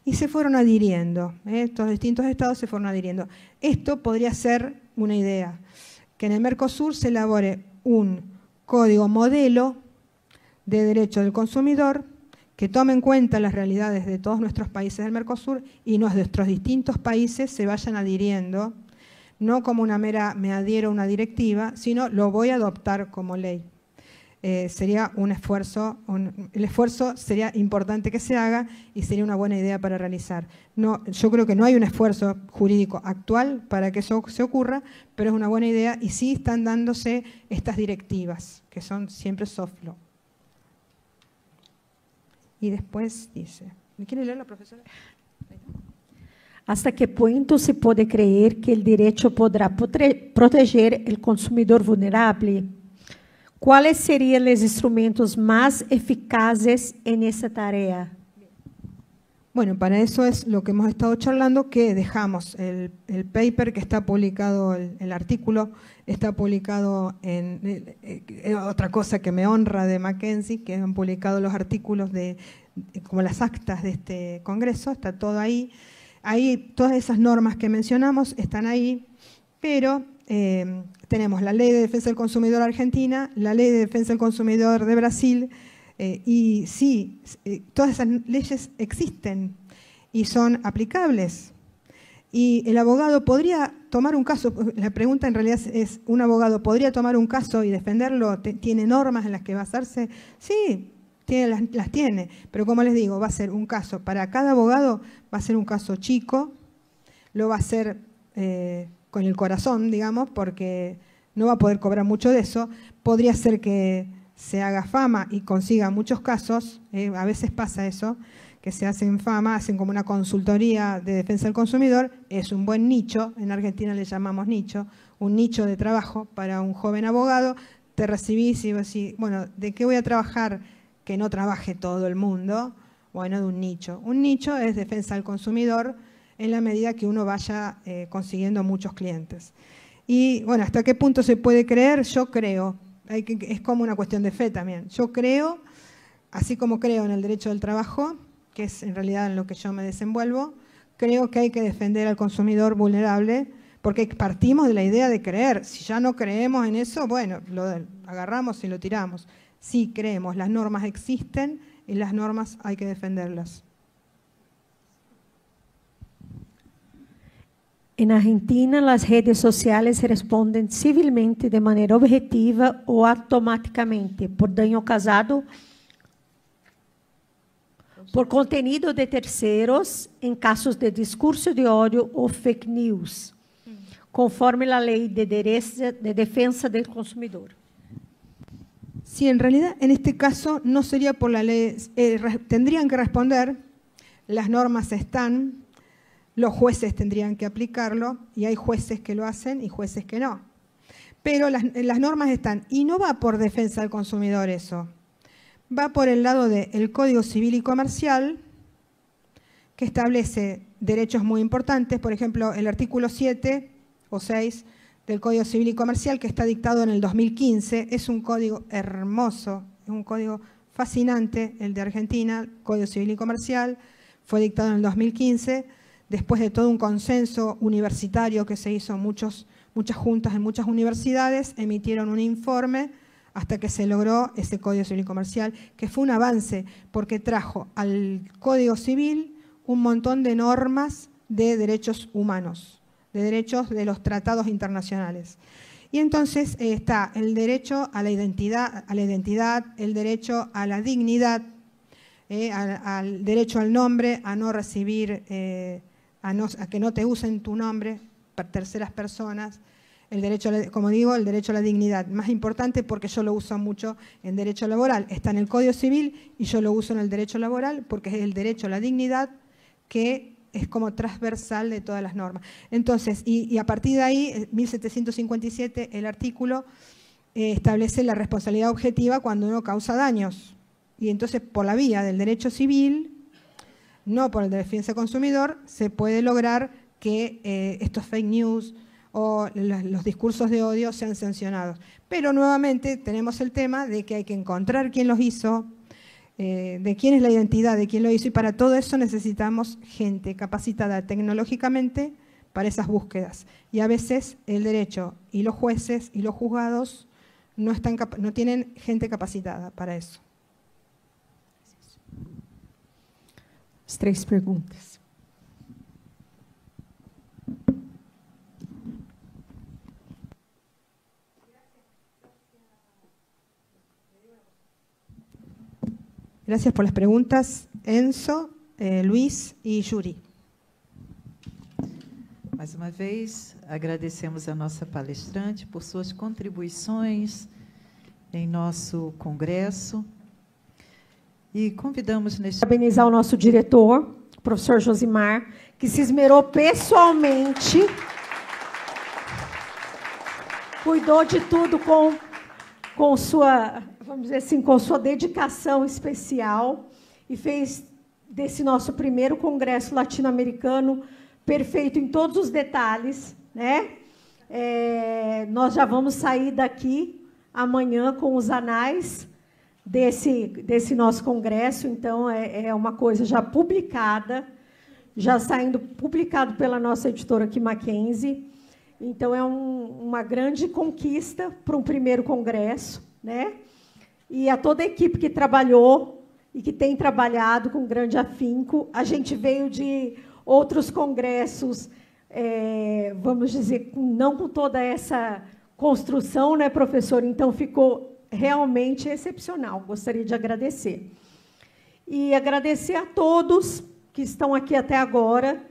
Y se fueron adhiriendo, estos distintos estados se fueron adhiriendo. Esto podría ser una idea, que en el Mercosur se elabore un código modelo de derecho del consumidor que tome en cuenta las realidades de todos nuestros países del Mercosur y nuestros distintos países se vayan adhiriendo, no como una mera me adhiero a una directiva, sino lo voy a adoptar como ley. Sería un esfuerzo, el esfuerzo sería importante que se haga y sería una buena idea para realizar. No, yo creo que no hay un esfuerzo jurídico actual para que eso se ocurra, pero es una buena idea y sí están dándose estas directivas, que son siempre soft law. Y después dice, ¿me quiere leer la profesora? ¿Hasta qué punto se puede creer que el derecho podrá proteger el consumidor vulnerable? ¿Cuáles serían los instrumentos más eficaces en esa tarea? Bueno, para eso es lo que hemos estado charlando, que dejamos el paper que está publicado, el artículo está publicado en otra cosa que me honra de Mackenzie, que han publicado los artículos como las actas de este congreso, está todo ahí. Ahí todas esas normas que mencionamos están ahí, pero tenemos la Ley de Defensa del Consumidor argentina, la Ley de Defensa del Consumidor de Brasil, y sí, todas esas leyes existen y son aplicables. Y el abogado podría tomar un caso, la pregunta en realidad es, ¿un abogado podría tomar un caso y defenderlo? ¿Tiene normas en las que basarse? Sí, las tiene, pero como les digo, va a ser un caso, para cada abogado va a ser un caso chico, lo va a hacer con el corazón, digamos, porque no va a poder cobrar mucho de eso. Podría ser que se haga fama y consiga muchos casos, a veces pasa eso, que se hacen fama, hacen como una consultoría de defensa del consumidor, es un buen nicho, en Argentina le llamamos nicho, un nicho de trabajo para un joven abogado, te recibís y decís, bueno, ¿de qué voy a trabajar? Que no trabaje todo el mundo, bueno, de un nicho. Un nicho es defensa del consumidor en la medida que uno vaya consiguiendo muchos clientes. Y bueno, ¿hasta qué punto se puede creer? Yo creo, es como una cuestión de fe también. Yo creo, así como creo en el derecho del trabajo, que es en realidad en lo que yo me desenvuelvo, creo que hay que defender al consumidor vulnerable, porque partimos de la idea de creer. Si ya no creemos en eso, bueno, lo agarramos y lo tiramos. Sí creemos, las normas existen y las normas hay que defenderlas. En Argentina, las redes sociales responden civilmente de manera objetiva o automáticamente por daño causado por contenido de terceros en casos de discurso de odio o fake news, conforme la Ley de Defensa del Consumidor. Sí, en realidad en este caso no sería por la ley, tendrían que responder, las normas están, los jueces tendrían que aplicarlo y hay jueces que lo hacen y jueces que no. Pero las normas están y no va por defensa del consumidor eso. Va por el lado del Código Civil y Comercial, que establece derechos muy importantes, por ejemplo, el artículo 7 o 6 del Código Civil y Comercial, que está dictado en el 2015, es un código hermoso, es un código fascinante, el de Argentina, Código Civil y Comercial, fue dictado en el 2015, después de todo un consenso universitario que se hizo en muchas juntas en muchas universidades, emitieron un informe hasta que se logró ese Código Civil y Comercial, que fue un avance porque trajo al Código Civil un montón de normas de derechos humanos, de derechos de los tratados internacionales. Y entonces está el derecho a la identidad, el derecho a la dignidad, al derecho al nombre, a no recibir, a que no te usen tu nombre para terceras personas, el derecho, como digo, el derecho a la dignidad. Más importante porque yo lo uso mucho en derecho laboral. Está en el Código Civil y yo lo uso en el derecho laboral porque es el derecho a la dignidad que es como transversal de todas las normas. Entonces, y a partir de ahí, 1757, el artículo establece la responsabilidad objetiva cuando uno causa daños. Y entonces, por la vía del derecho civil, no por el de defensa del consumidor, se puede lograr que estos fake news o los discursos de odio sean sancionados. Pero nuevamente tenemos el tema de que hay que encontrar quién los hizo, de quién es la identidad, de quién lo hizo, y para todo eso necesitamos gente capacitada tecnológicamente para esas búsquedas. Y a veces el derecho y los jueces y los juzgados no tienen gente capacitada para eso. As 3 perguntas. Gracias por las preguntas, Enzo, Luiz e Yuri. Mais uma vez, agradecemos a nossa palestrante por suas contribuições em nosso congresso e convidamos neste... Parabenizar o nosso diretor, o professor Josimar, que se esmerou pessoalmente, cuidou de tudo com sua, vamos dizer assim, com sua dedicação especial e fez desse nosso primeiro congresso latino-americano perfeito em todos os detalhes, né? Nós já vamos sair daqui amanhã com os anais desse nosso congresso, então é uma coisa já publicada, já saindo publicado pela nossa editora aqui, Mackenzie. Então, é uma grande conquista para um primeiro congresso, né? E a toda a equipe que trabalhou e que tem trabalhado com grande afinco. A gente veio de outros congressos, vamos dizer, não com toda essa construção, né, professor? Então, ficou realmente excepcional. Gostaria de agradecer. E agradecer a todos que estão aqui até agora,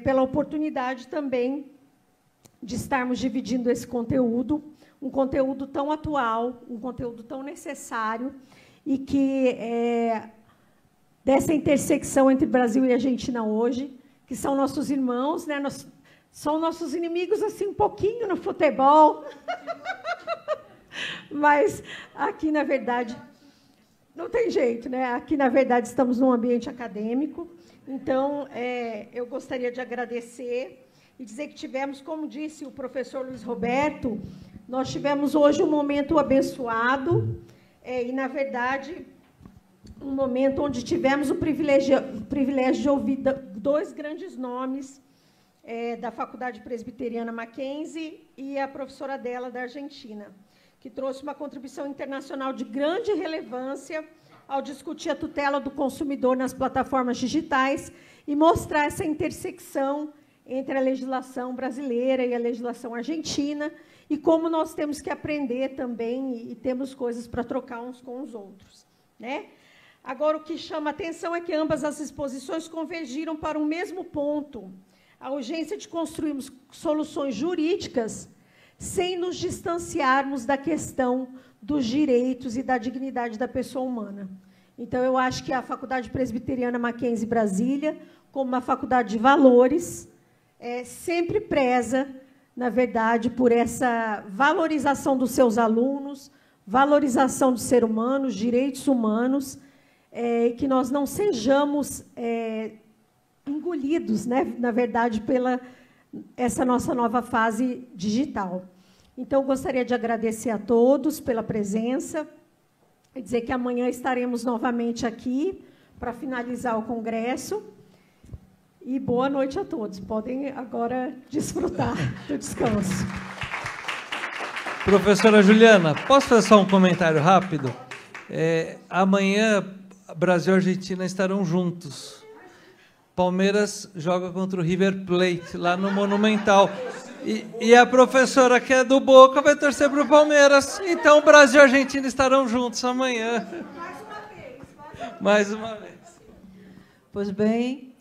pela oportunidade também de estarmos dividindo esse conteúdo, um conteúdo tão atual, um conteúdo tão necessário, e que dessa intersecção entre Brasil e Argentina hoje, que são nossos irmãos, né? São nossos inimigos, assim, um pouquinho no futebol, mas aqui, na verdade, não tem jeito, né? Aqui, na verdade, estamos num ambiente acadêmico, então, eu gostaria de agradecer e dizer que tivemos, como disse o professor Luiz Roberto, nós tivemos hoje um momento abençoado e, na verdade, um momento onde tivemos o privilégio de ouvir 2 grandes nomes da Faculdade Presbiteriana Mackenzie e a professora dela da Argentina, que trouxe uma contribuição internacional de grande relevância ao discutir a tutela do consumidor nas plataformas digitais e mostrar essa intersecção entre a legislação brasileira e a legislação argentina, e como nós temos que aprender também, e temos coisas para trocar uns com os outros, né? Agora, o que chama a atenção é que ambas as exposições convergiram para um mesmo ponto, a urgência de construirmos soluções jurídicas sem nos distanciarmos da questão dos direitos e da dignidade da pessoa humana. Então, eu acho que a Faculdade Presbiteriana Mackenzie Brasília, como uma faculdade de valores, sempre preza, na verdade, por essa valorização dos seus alunos, valorização do ser humano, os direitos humanos, que nós não sejamos engolidos, né, na verdade, pela essa nossa nova fase digital. Então, gostaria de agradecer a todos pela presença e dizer que amanhã estaremos novamente aqui para finalizar o congresso. E boa noite a todos. Podem agora desfrutar do descanso. Professora Juliana, posso fazer só um comentário rápido? Amanhã, Brasil e Argentina estarão juntos. Palmeiras joga contra o River Plate, lá no Monumental. E a professora que é do Boca vai torcer para o Palmeiras. Então, Brasil e Argentina estarão juntos amanhã. Mais uma vez. Pois bem,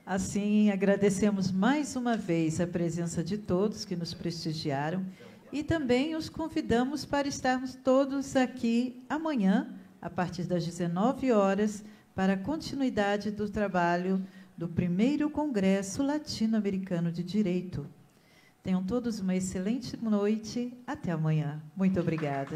assim agradecemos mais uma vez a presença de todos que nos prestigiaram e também os convidamos para estarmos todos aqui amanhã, a partir das 19 horas, para a continuidade do trabalho do primeiro Congresso Latino-Americano de Direito. Tenham todos uma excelente noite. Até amanhã. Muito obrigada.